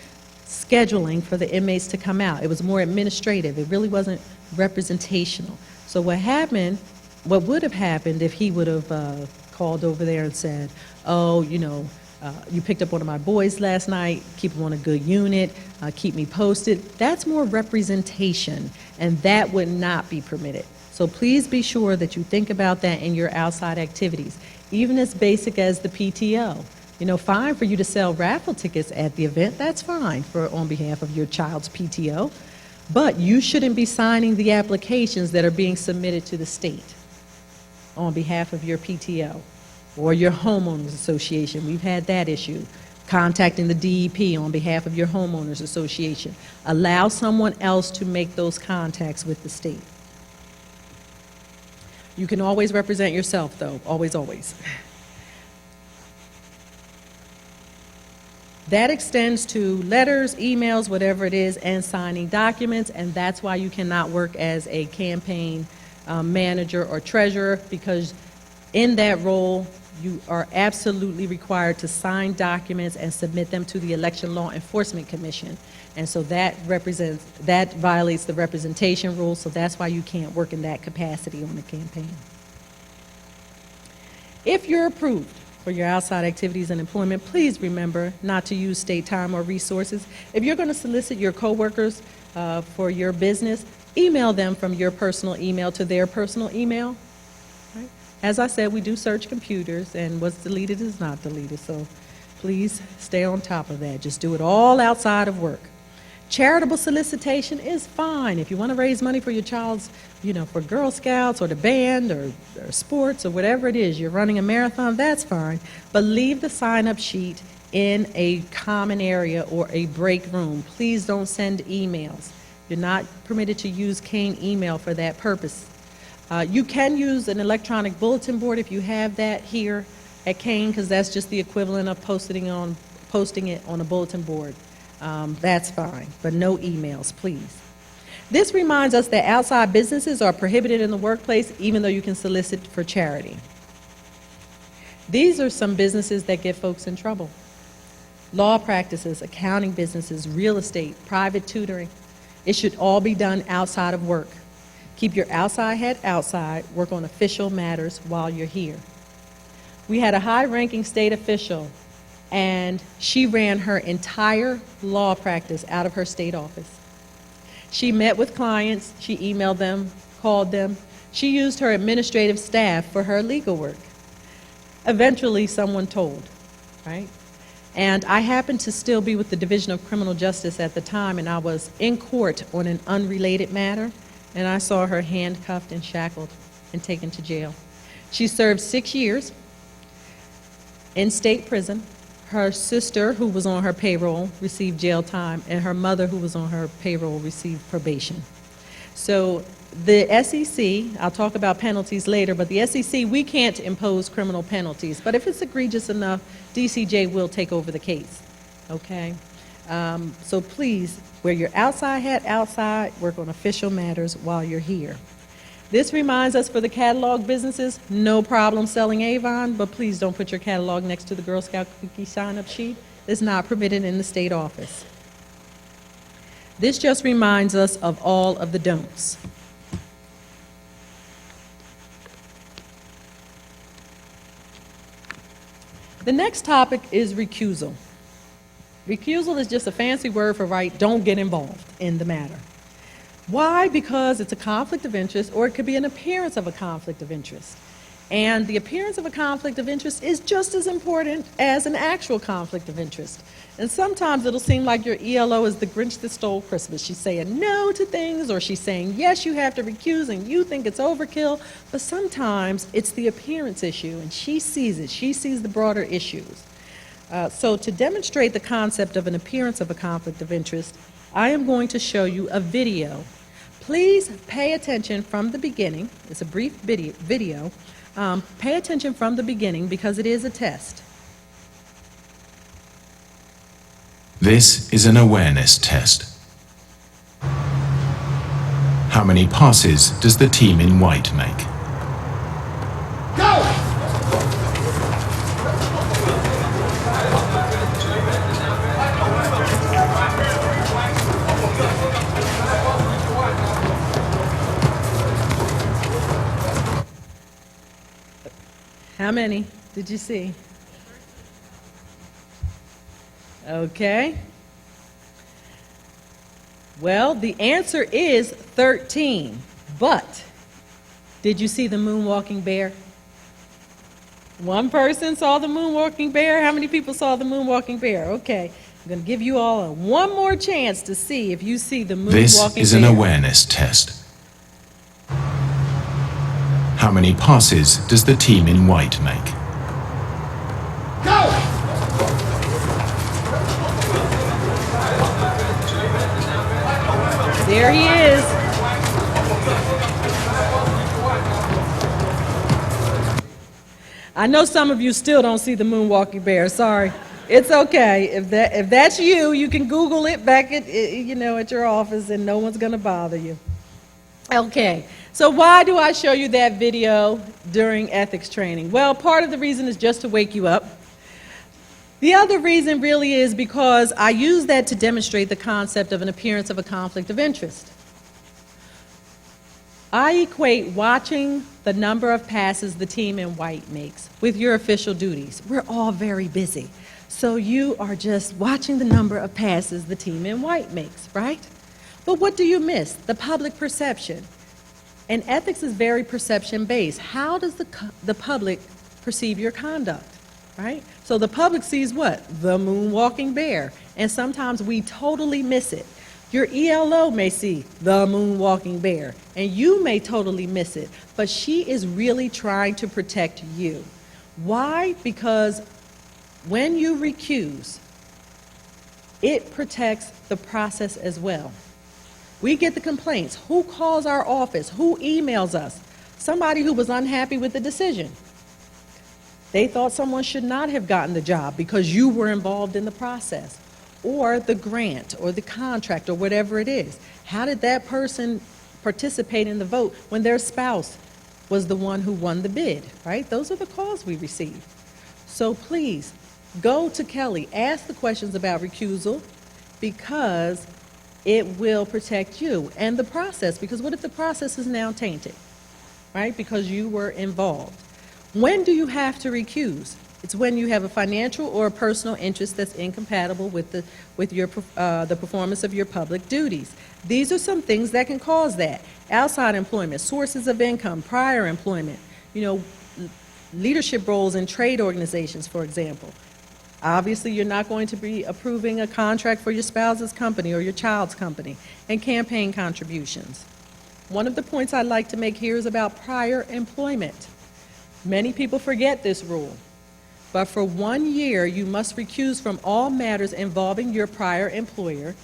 scheduling for the inmates to come out. It was more administrative. It really wasn't representational. So what would have happened if he would have called over there and said, oh, you picked up one of my boys last night, keep him on a good unit, keep me posted. That's more representation, and that would not be permitted. So please be sure that you think about that in your outside activities, even as basic as the PTO. Fine for you to sell raffle tickets at the event, that's fine on behalf of your child's PTO, but you shouldn't be signing the applications that are being submitted to the state on behalf of your PTO. or your homeowners association. We've had that issue. Contacting the DEP on behalf of your homeowners association. Allow someone else to make those contacts with the state. You can always represent yourself, though. Always, always. That extends to letters, emails, whatever it is, and signing documents, and that's why you cannot work as a campaign manager or treasurer, because in that role, you are absolutely required to sign documents and submit them to the Election Law Enforcement Commission. And so that violates the representation rule, so that's why you can't work in that capacity on the campaign. If you're approved for your outside activities and employment, please remember not to use state time or resources. If you're going to solicit your coworkers for your business, email them from your personal email to their personal email. Right? As I said, we do search computers, and what's deleted is not deleted, so please stay on top of that. Just do it all outside of work. Charitable solicitation is fine. If you want to raise money for your child's, for Girl Scouts or the band or sports or whatever it is, you're running a marathon, that's fine. But leave the sign-up sheet in a common area or a break room. Please don't send emails. You're not permitted to use Kane email for that purpose. You can use an electronic bulletin board if you have that here at Kane, because that's just the equivalent of posting it on a bulletin board. That's fine, but no emails, please. This reminds us that outside businesses are prohibited in the workplace, even though you can solicit for charity. These are some businesses that get folks in trouble. Law practices, accounting businesses, real estate, private tutoring. It should all be done outside of work. Keep your outside head outside, work on official matters while you're here. We had a high-ranking state official, and she ran her entire law practice out of her state office. She met with clients, she emailed them, called them. She used her administrative staff for her legal work. Eventually, someone told, right? And I happened to still be with the Division of Criminal Justice at the time, and I was in court on an unrelated matter, and I saw her handcuffed and shackled and taken to jail. She served 6 years in state prison. Her sister, who was on her payroll, received jail time, and her mother, who was on her payroll, received probation. So the SEC, I'll talk about penalties later, but the SEC, we can't impose criminal penalties, but if it's egregious enough, DCJ will take over the case, okay? So please, wear your outside hat outside, work on official matters while you're here. This reminds us, for the catalog businesses, no problem selling Avon, but please don't put your catalog next to the Girl Scout cookie sign-up sheet. It's not permitted in the state office. This just reminds us of all of the don'ts. The next topic is recusal. Recusal is just a fancy word for don't get involved in the matter. Why? Because it's a conflict of interest, or it could be an appearance of a conflict of interest. And the appearance of a conflict of interest is just as important as an actual conflict of interest. And sometimes it'll seem like your ELO is the Grinch that stole Christmas. She's saying no to things, or she's saying yes, you have to recuse, and you think it's overkill. But sometimes it's the appearance issue, and she sees it. She sees the broader issues. So to demonstrate the concept of an appearance of a conflict of interest, I am going to show you a video. Please pay attention from the beginning. It's a brief video. Pay attention from the beginning because it is a test. This is an awareness test. How many passes does the team in white make? Go! How many did you see? Okay. Well, the answer is 13, but did you see the moonwalking bear? One person saw the moonwalking bear. How many people saw the moonwalking bear? Okay. I'm going to give you all one more chance to see if you see the moonwalking bear. This is an awareness test. How many passes does the team in white make? There he is. I know some of you still don't see the moonwalking bear. Sorry. It's okay. If that's you, you can Google it back at at your office, and no one's going to bother you. Okay. So why do I show you that video during ethics training? Well, part of the reason is just to wake you up. The other reason really is because I use that to demonstrate the concept of an appearance of a conflict of interest. I equate watching the number of passes the team in white makes with your official duties. We're all very busy. So you are just watching the number of passes the team in white makes, right? But what do you miss? The public perception. And ethics is very perception-based. How does the public perceive your conduct, right? So the public sees what? The moonwalking bear. And sometimes we totally miss it. Your ELO may see the moonwalking bear, and you may totally miss it. But she is really trying to protect you. Why? Because when you recuse, it protects the process as well. We get the complaints. Who calls our office? Who emails us? Somebody who was unhappy with the decision. They thought someone should not have gotten the job because you were involved in the process, or the grant, or the contract, or whatever it is. How did that person participate in the vote when their spouse was the one who won the bid, right? Those are the calls we receive. So please, go to Kelly, ask the questions about recusal, because it will protect you and the process. Because what if the process is now tainted, right? Because you were involved. When do you have to recuse? It's when you have a financial or a personal interest that's incompatible with the performance of your public duties. These are some things that can cause that. Outside employment, sources of income, prior employment, leadership roles in trade organizations, for example. Obviously, you're not going to be approving a contract for your spouse's company or your child's company, and campaign contributions. One of the points I'd like to make here is about prior employment. Many people forget this rule, but for 1 year, you must recuse from all matters involving your prior employer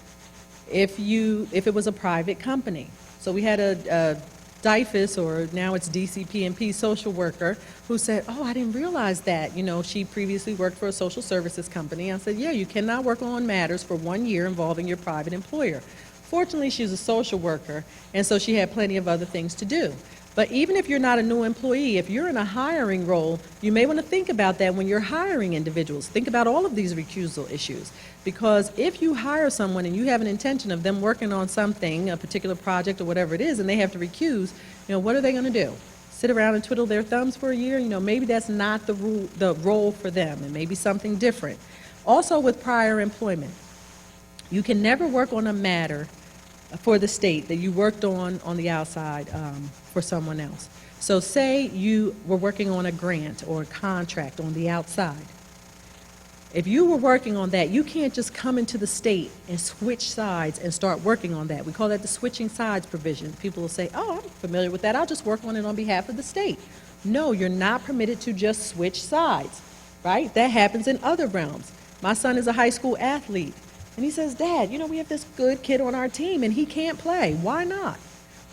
if it was a private company. So we had a DIFUS, or now it's DCP&P, social worker who said, oh, I didn't realize that. She previously worked for a social services company. I said, yeah, you cannot work on matters for 1 year involving your private employer. Fortunately, she's a social worker, and so she had plenty of other things to do. But even if you're not a new employee, if you're in a hiring role, you may want to think about that when you're hiring individuals. Think about all of these recusal issues. Because if you hire someone and you have an intention of them working on something, a particular project or whatever it is, and they have to recuse, what are they going to do? Sit around and twiddle their thumbs for a year? Maybe that's not the role for them, and maybe something different. Also with prior employment, you can never work on a matter for the state that you worked on the outside for someone else. So say you were working on a grant or a contract on the outside. If you were working on that, you can't just come into the state and switch sides and start working on that. We call that the switching sides provision. People will say, oh, I'm familiar with that. I'll just work on it on behalf of the state. No, you're not permitted to just switch sides, right? That happens in other realms. My son is a high school athlete. And he says, Dad, we have this good kid on our team and he can't play. Why not?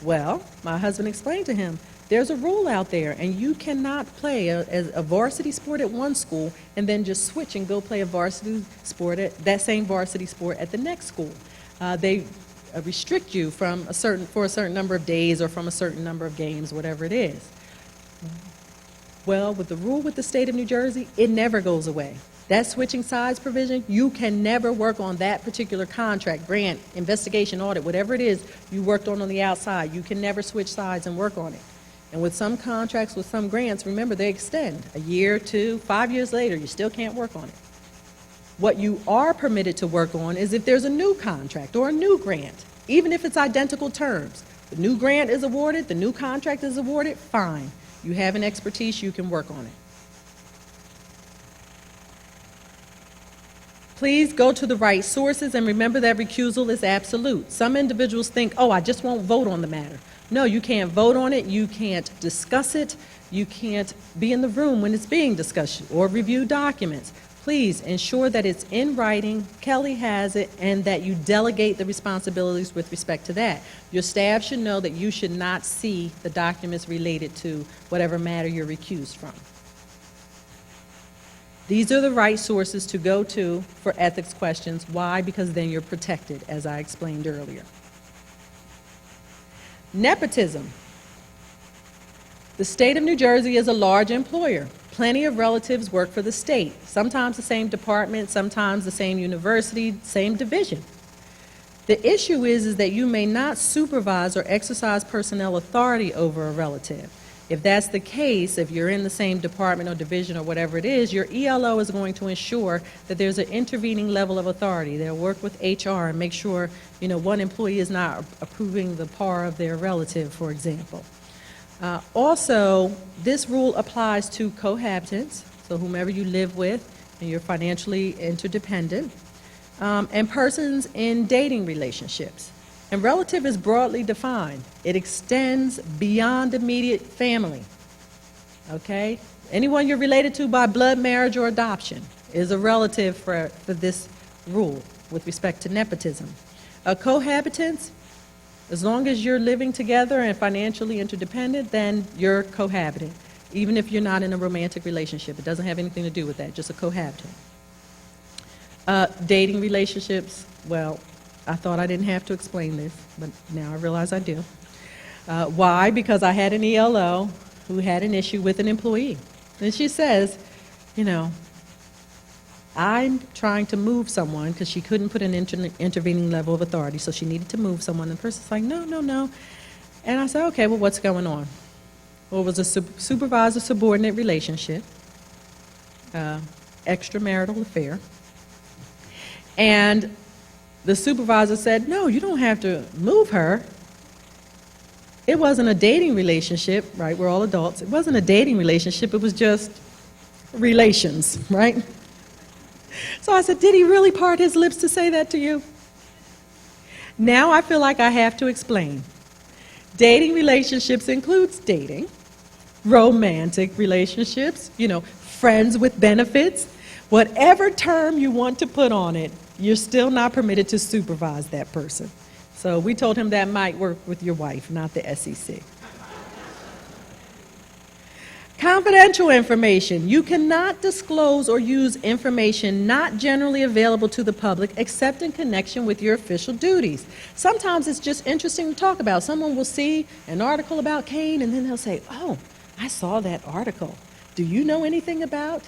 Well, my husband explained to him, there's a rule out there and you cannot play a varsity sport at one school and then just switch and go play a varsity sport that same varsity sport at the next school. They restrict you for a certain number of days or from a certain number of games, whatever it is. Well, with the rule with the state of New Jersey, it never goes away. That switching sides provision, you can never work on that particular contract, grant, investigation, audit, whatever it is you worked on the outside. You can never switch sides and work on it. And with some contracts, with some grants, remember, they extend a year, 2, 5 years later, you still can't work on it. What you are permitted to work on is if there's a new contract or a new grant, even if it's identical terms. The new grant is awarded, the new contract is awarded, fine. You have an expertise, you can work on it. Please go to the right sources and remember that recusal is absolute. Some individuals think, oh, I just won't vote on the matter. No, you can't vote on it, you can't discuss it, you can't be in the room when it's being discussed or review documents. Please ensure that it's in writing, Kelly has it, and that you delegate the responsibilities with respect to that. Your staff should know that you should not see the documents related to whatever matter you're recused from. These are the right sources to go to for ethics questions. Why? Because then you're protected, as I explained earlier. Nepotism. The state of New Jersey is a large employer. Plenty of relatives work for the state, sometimes the same department, sometimes the same university, same division. The issue is that you may not supervise or exercise personnel authority over a relative. If that's the case, if you're in the same department or division or whatever it is, your ELO is going to ensure that there's an intervening level of authority. They'll work with HR and make sure, one employee is not approving the par of their relative, for example. Also, this rule applies to cohabitants, so whomever you live with and you're financially interdependent, and persons in dating relationships. And relative is broadly defined. It extends beyond immediate family, okay? Anyone you're related to by blood, marriage, or adoption is a relative for this rule with respect to nepotism. Cohabitants, as long as you're living together and financially interdependent, then you're cohabitant, even if you're not in a romantic relationship. It doesn't have anything to do with that, just a cohabitant. Dating relationships, well, I thought I didn't have to explain this, but now I realize I do. Why? Because I had an ELO who had an issue with an employee. And she says, I'm trying to move someone because she couldn't put an intervening level of authority, so she needed to move someone. And the person's like, no. And I said, okay, well, what's going on? Well, it was a supervisor-subordinate relationship, extramarital affair. And the supervisor said, no, you don't have to move her. It wasn't a dating relationship, right? We're all adults. It wasn't a dating relationship. It was just relations, right? So I said, did he really part his lips to say that to you? Now I feel like I have to explain. Dating relationships includes dating, romantic relationships, friends with benefits. Whatever term you want to put on it, you're still not permitted to supervise that person. So we told him that might work with your wife, not the SEC. Confidential information. You cannot disclose or use information not generally available to the public except in connection with your official duties. Sometimes it's just interesting to talk about. Someone will see an article about Cain and then they'll say, oh, I saw that article. Do you know anything about?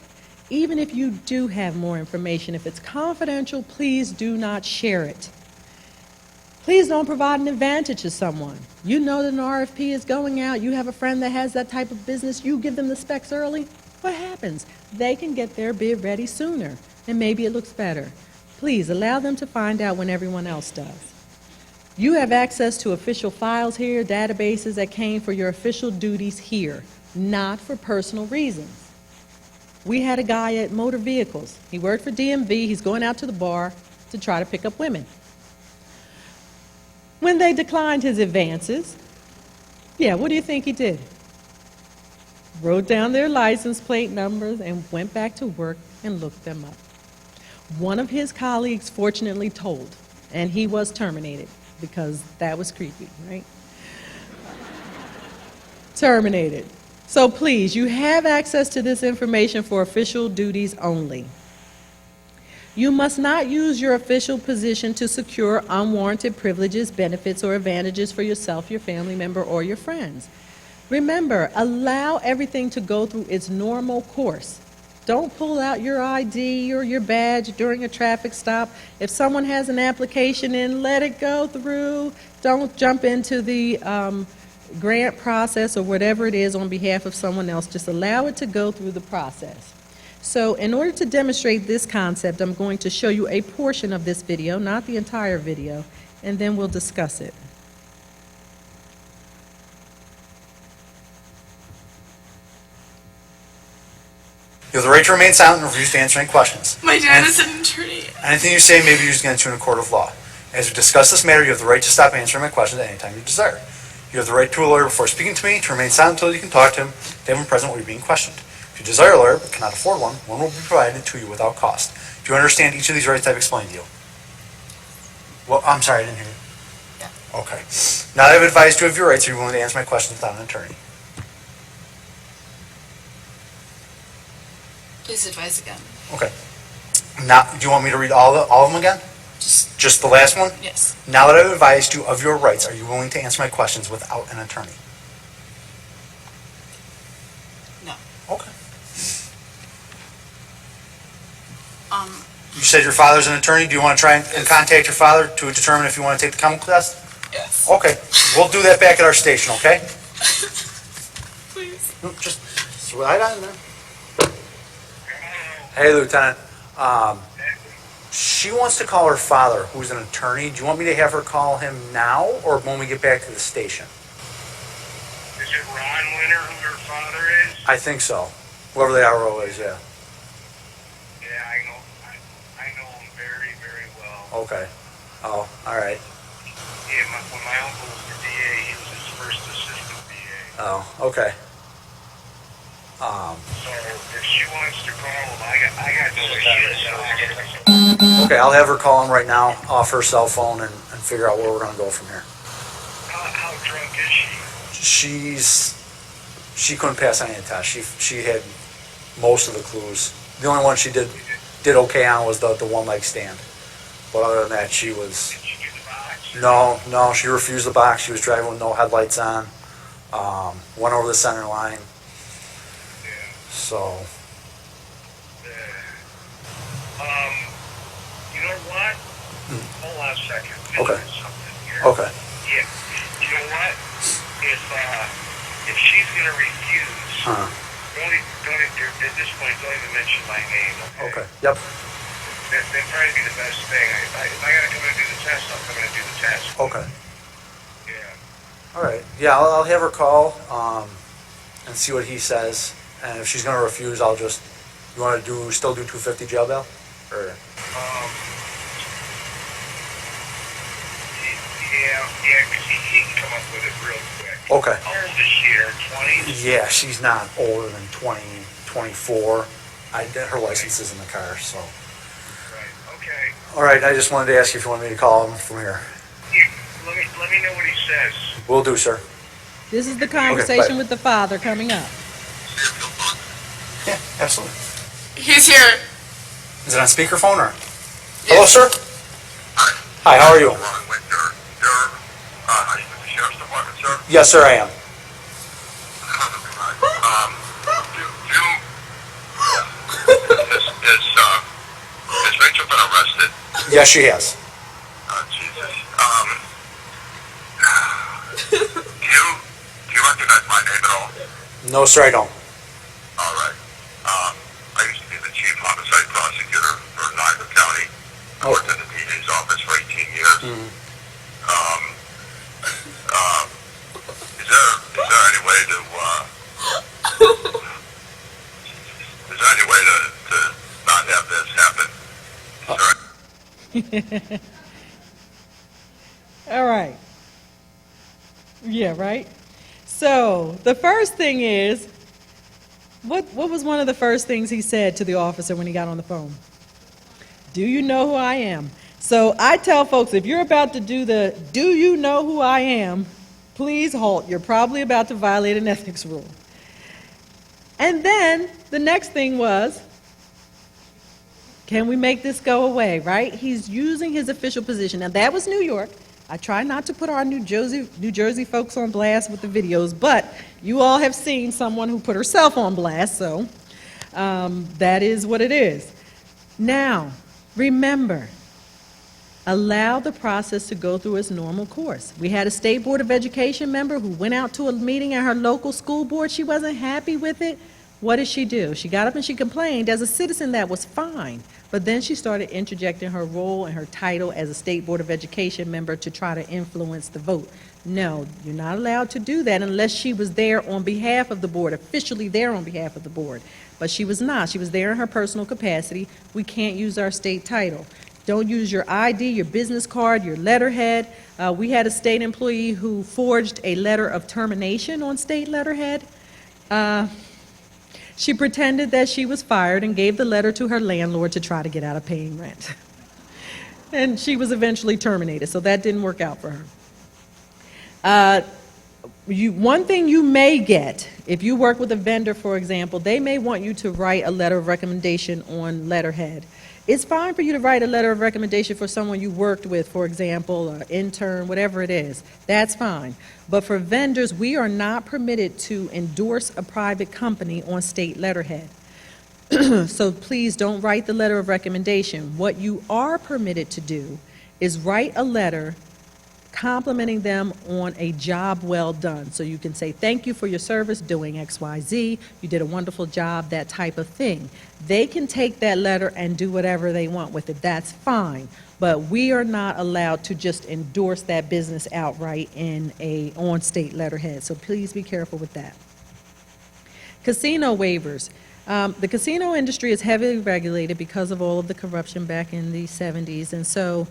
Even if you do have more information, if it's confidential, please do not share it. Please don't provide an advantage to someone. You know that an RFP is going out, you have a friend that has that type of business, you give them the specs early, what happens? They can get their bid ready sooner, and maybe it looks better. Please allow them to find out when everyone else does. You have access to official files here, databases that came for your official duties here, not for personal reasons. We had a guy at Motor Vehicles. He worked for DMV, he's going out to the bar to try to pick up women. When they declined his advances, what do you think he did? Wrote down their license plate numbers and went back to work and looked them up. One of his colleagues fortunately told, and he was terminated because that was creepy, right? Terminated. So please, you have access to this information for official duties only. You must not use your official position to secure unwarranted privileges, benefits, or advantages for yourself, your family member, or your friends. Remember, allow everything to go through its normal course. Don't pull out your ID or your badge during a traffic stop. If someone has an application in, let it go through. Don't jump into the grant process or whatever it is on behalf of someone else. Just allow it to go through the process. So in order to demonstrate this concept, I'm going to show you a portion of this video, not the entire video, and then we'll discuss it. You have the right to remain silent and refuse to answer any questions. My dad is an attorney. Anything you say may be used against you in a court of law. As we discuss this matter, you have the right to stop answering my questions at any time you desire. You have the right to a lawyer before speaking to me, to remain silent until you can talk to him, to have him present while you're being questioned. If If you desire a lawyer but cannot afford one, one will be provided to you without cost. Do you understand each of these rights I've explained to you? Well, I'm sorry, I didn't hear you. Yeah. Okay. Now that I've advised you of your rights, are you willing to answer my questions without an attorney? Please advise again. Okay. Now, do you want me to read all of them again? Just the last one? Yes. Now that I've advised you of your rights, are you willing to answer my questions without an attorney? No. Okay. You said your father's an attorney. Do you want to try and contact your father to determine if you want to take the chemical test? Yes. Okay. We'll do that back at our station, okay? Please. No, just slide on there. Hey, Lieutenant. She wants to call her father, who's an attorney. Do you want me to have her call him now or when we get back to the station? Is it Ron Winter who her father is? I think so. Whoever the RO is, yeah. Yeah, I know him very, very well. Okay. Oh, all right. Yeah, when my uncle was the DA, he was his first assistant DA. Oh, okay. So if she wants to call him, I got no issues. Okay, I'll have her call him right now off her cell phone and figure out where we're going to go from here. How drunk is she? She couldn't pass any of the tests. She had most of the clues. The only one she did okay on was the one leg stand. But other than that, she was... Did she do the box? No, she refused the box. She was driving with no headlights on. Went over the center line. Yeah. So, You know what? Hold on a second. Okay. There's something here. okay. Yeah. You know what? If she's gonna refuse, Uh-huh. at this point, don't even mention my name. Okay, yep. That'd probably be the best thing. If I gotta come in and do the test, I'll come in and do the test. Okay. Yeah. All right. Yeah, I'll have her call and see what he says. And if she's going to refuse, I'll just... You want to still do 250 jail bail? Or... Yeah, 'cause he can come up with it real quick. Okay. How old is she? Her 20s? Yeah, she's not older than 20, 24. Her license is in the car, so... Right. Okay. All right, I just wanted to ask you if you want me to call him from here. Let me know what he says. Will do, sir. This is the conversation bye. with the father coming up. Yeah, absolutely. He's here. Is it on speakerphone or? Hello, sir? Hi, how are you? Ron Winter. You're the sheriff's department, sir? Yes, sir, I am. Has Rachel been arrested? Yes, she has. Oh, Jesus. Do you recognize my name at all? No, sir, I don't. All right. I used to be the chief homicide prosecutor for Niagara County. I worked in the DA's office for 18 years. Is there any way to not have this happen? All right. Yeah, right? So, the first thing is, what was one of the first things he said to the officer when he got on the phone? Do you know who I am? So, I tell folks, if you're about to do the, do you know who I am, please halt. You're probably about to violate an ethics rule. And then, the next thing was, can we make this go away, right? He's using his official position. Now, that was New York. I try not to put our New Jersey folks on blast with the videos, but you all have seen someone who put herself on blast, so that is what it is. Now, remember, allow the process to go through its normal course. We had a State Board of Education member who went out to a meeting at her local school board. She wasn't happy with it. What did she do? She got up and she complained. As a citizen, that was fine. But then she started interjecting her role and her title as a State Board of Education member to try to influence the vote. No, you're not allowed to do that unless she was there on behalf of the board, officially there on behalf of the board. But she was not. She was there in her personal capacity. We can't use our state title. Don't use your ID, your business card, your letterhead. We had a state employee who forged a letter of termination on state letterhead. She pretended that she was fired and gave the letter to her landlord to try to get out of paying rent. And she was eventually terminated, so that didn't work out for her. One thing you may get, if you work with a vendor, for example, they may want you to write a letter of recommendation on letterhead. It's fine for you to write a letter of recommendation for someone you worked with, for example, an intern, whatever it is. That's fine. But for vendors, we are not permitted to endorse a private company on state letterhead. So please don't write the letter of recommendation. What you are permitted to do is write a letter complimenting them on a job well done. So you can say, thank you for your service doing XYZ, you did a wonderful job, that type of thing. They can take that letter and do whatever they want with it. That's fine. But we are not allowed to just endorse that business outright in a on-state letterhead. So please be careful with that. Casino waivers. The casino industry is heavily regulated because of all of the corruption back in the 70s, and so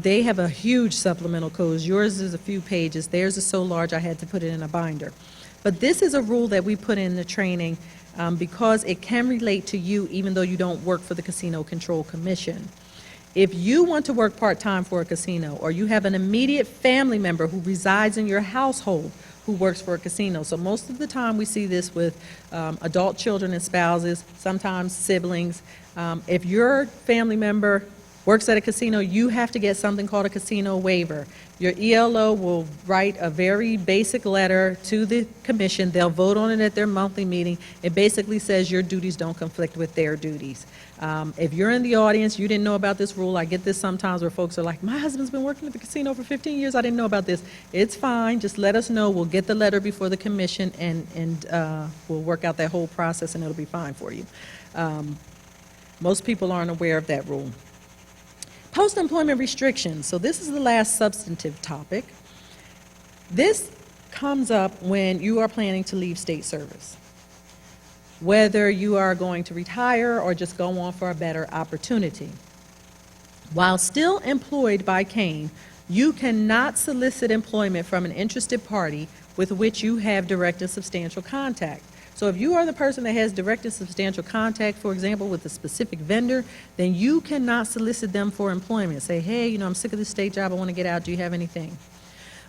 they have a huge supplemental code. Yours is a few pages. Theirs is so large I had to put it in a binder. But this is a rule that we put in the training because it can relate to you even though you don't work for the Casino Control Commission. If you want to work part-time for a casino, or you have an immediate family member who resides in your household who works for a casino. So most of the time we see this with adult children and spouses, sometimes siblings. If your family member works at a casino, you have to get something called a casino waiver. Your ELO will write a very basic letter to the commission. They'll vote on it at their monthly meeting. It basically says your duties don't conflict with their duties. If you're in the audience, you didn't know about this rule. I get this sometimes where folks are like, my husband's been working at the casino for 15 years. I didn't know about this. It's fine. Just let us know. We'll get the letter before the commission, and we'll work out that whole process, and it'll be fine for you. Most people aren't aware of that rule. Post-employment restrictions. So this is the last substantive topic. This comes up when you are planning to leave state service, whether you are going to retire or just go on for a better opportunity. While still employed by Kane, you cannot solicit employment from an interested party with which you have direct and substantial contact. So if you are the person that has direct and substantial contact, for example, with a specific vendor, then you cannot solicit them for employment. Say, hey, I'm sick of this state job, I want to get out, do you have anything?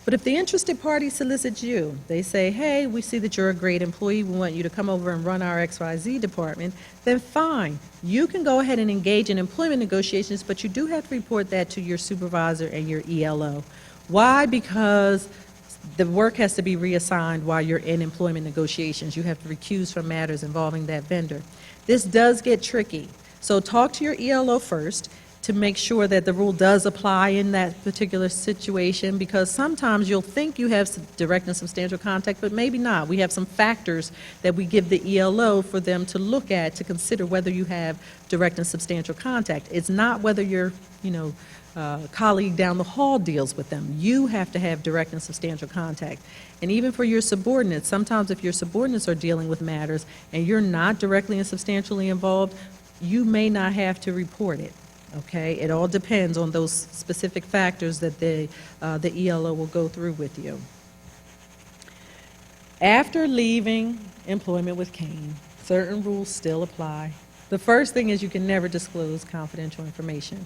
But if the interested party solicits you, they say, hey, we see that you're a great employee, we want you to come over and run our XYZ department, then fine. You can go ahead and engage in employment negotiations, but you do have to report that to your supervisor and your ELO. Why? Because the work has to be reassigned while you're in employment negotiations. You have to recuse from matters involving that vendor. This does get tricky. So talk to your ELO first to make sure that the rule does apply in that particular situation, because sometimes you'll think you have some direct and substantial contact, but maybe not. We have some factors that we give the ELO for them to look at to consider whether you have direct and substantial contact. It's not whether your colleague down the hall deals with them. You have to have direct and substantial contact. And even for your subordinates, sometimes if your subordinates are dealing with matters and you're not directly and substantially involved, you may not have to report it. Okay, it all depends on those specific factors that the ELO will go through with you. After leaving employment with Kane, certain rules still apply. The first thing is you can never disclose confidential information.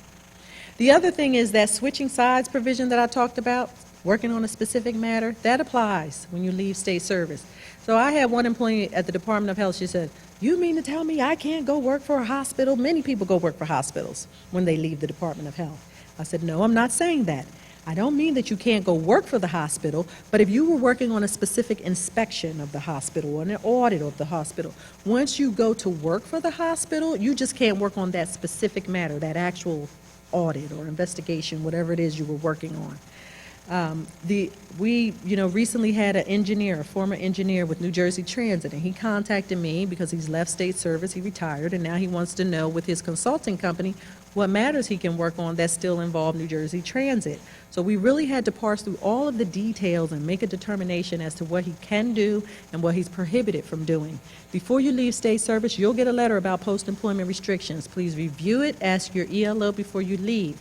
The other thing is that switching sides provision that I talked about, working on a specific matter, that applies when you leave state service. So I had one employee at the Department of Health, she said, you mean to tell me I can't go work for a hospital? Many people go work for hospitals when they leave the Department of Health. I said, no, I'm not saying that. I don't mean that you can't go work for the hospital, but if you were working on a specific inspection of the hospital or an audit of the hospital, once you go to work for the hospital, you just can't work on that specific matter, that actual audit or investigation, whatever it is you were working on. We recently had an engineer, a former engineer with New Jersey Transit, and he contacted me because he's left state service, he retired, and now he wants to know with his consulting company what matters he can work on that still involve New Jersey Transit. So we really had to parse through all of the details and make a determination as to what he can do and what he's prohibited from doing. Before you leave state service, you'll get a letter about post-employment restrictions. Please review it, ask your ELO before you leave.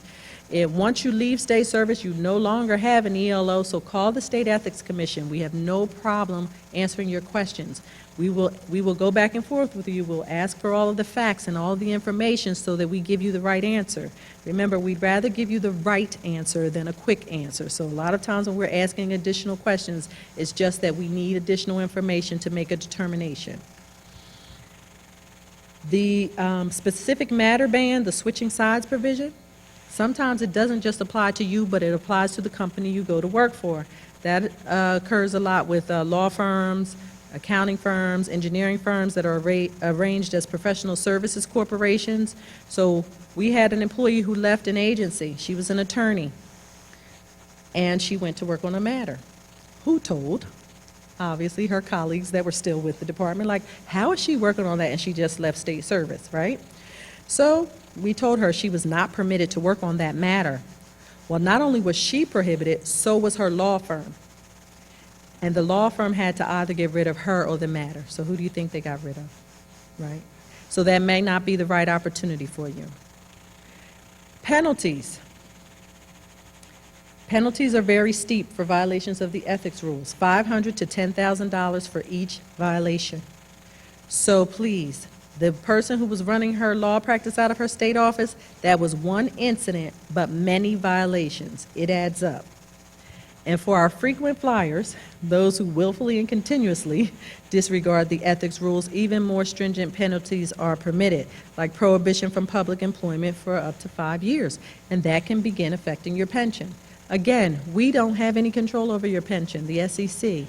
Once you leave state service, you no longer have an ELO, so call the State Ethics Commission. We have no problem answering your questions. We will go back and forth with you. We'll ask for all of the facts and all of the information so that we give you the right answer. Remember, we'd rather give you the right answer than a quick answer. So a lot of times when we're asking additional questions, it's just that we need additional information to make a determination. The specific matter ban, the switching sides provision, sometimes it doesn't just apply to you, but it applies to the company you go to work for. That occurs a lot with law firms, accounting firms, engineering firms that are arranged as professional services corporations. So we had an employee who left an agency. She was an attorney, and she went to work on a matter. Who told? Obviously, her colleagues that were still with the department, like, how is she working on that and she just left state service, right? So we told her she was not permitted to work on that matter. Well, not only was she prohibited, so was her law firm. And the law firm had to either get rid of her or the matter. So who do you think they got rid of, right? So that may not be the right opportunity for you. Penalties. Penalties are very steep for violations of the ethics rules, $500 to $10,000 for each violation. So please, the person who was running her law practice out of her state office, that was one incident, but many violations. It adds up. And for our frequent flyers, those who willfully and continuously disregard the ethics rules, even more stringent penalties are permitted, like prohibition from public employment for up to 5 years, and that can begin affecting your pension. Again, we don't have any control over your pension, the SEC,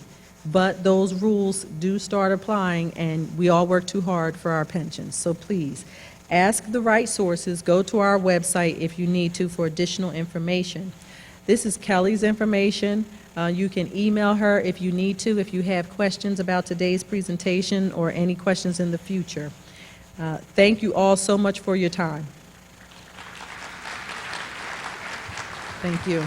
but those rules do start applying, and we all work too hard for our pensions. So please, ask the right sources, go to our website if you need to for additional information. This is Kelly's information. You can email her if you need to, if you have questions about today's presentation or any questions in the future. Thank you all so much for your time. Thank you.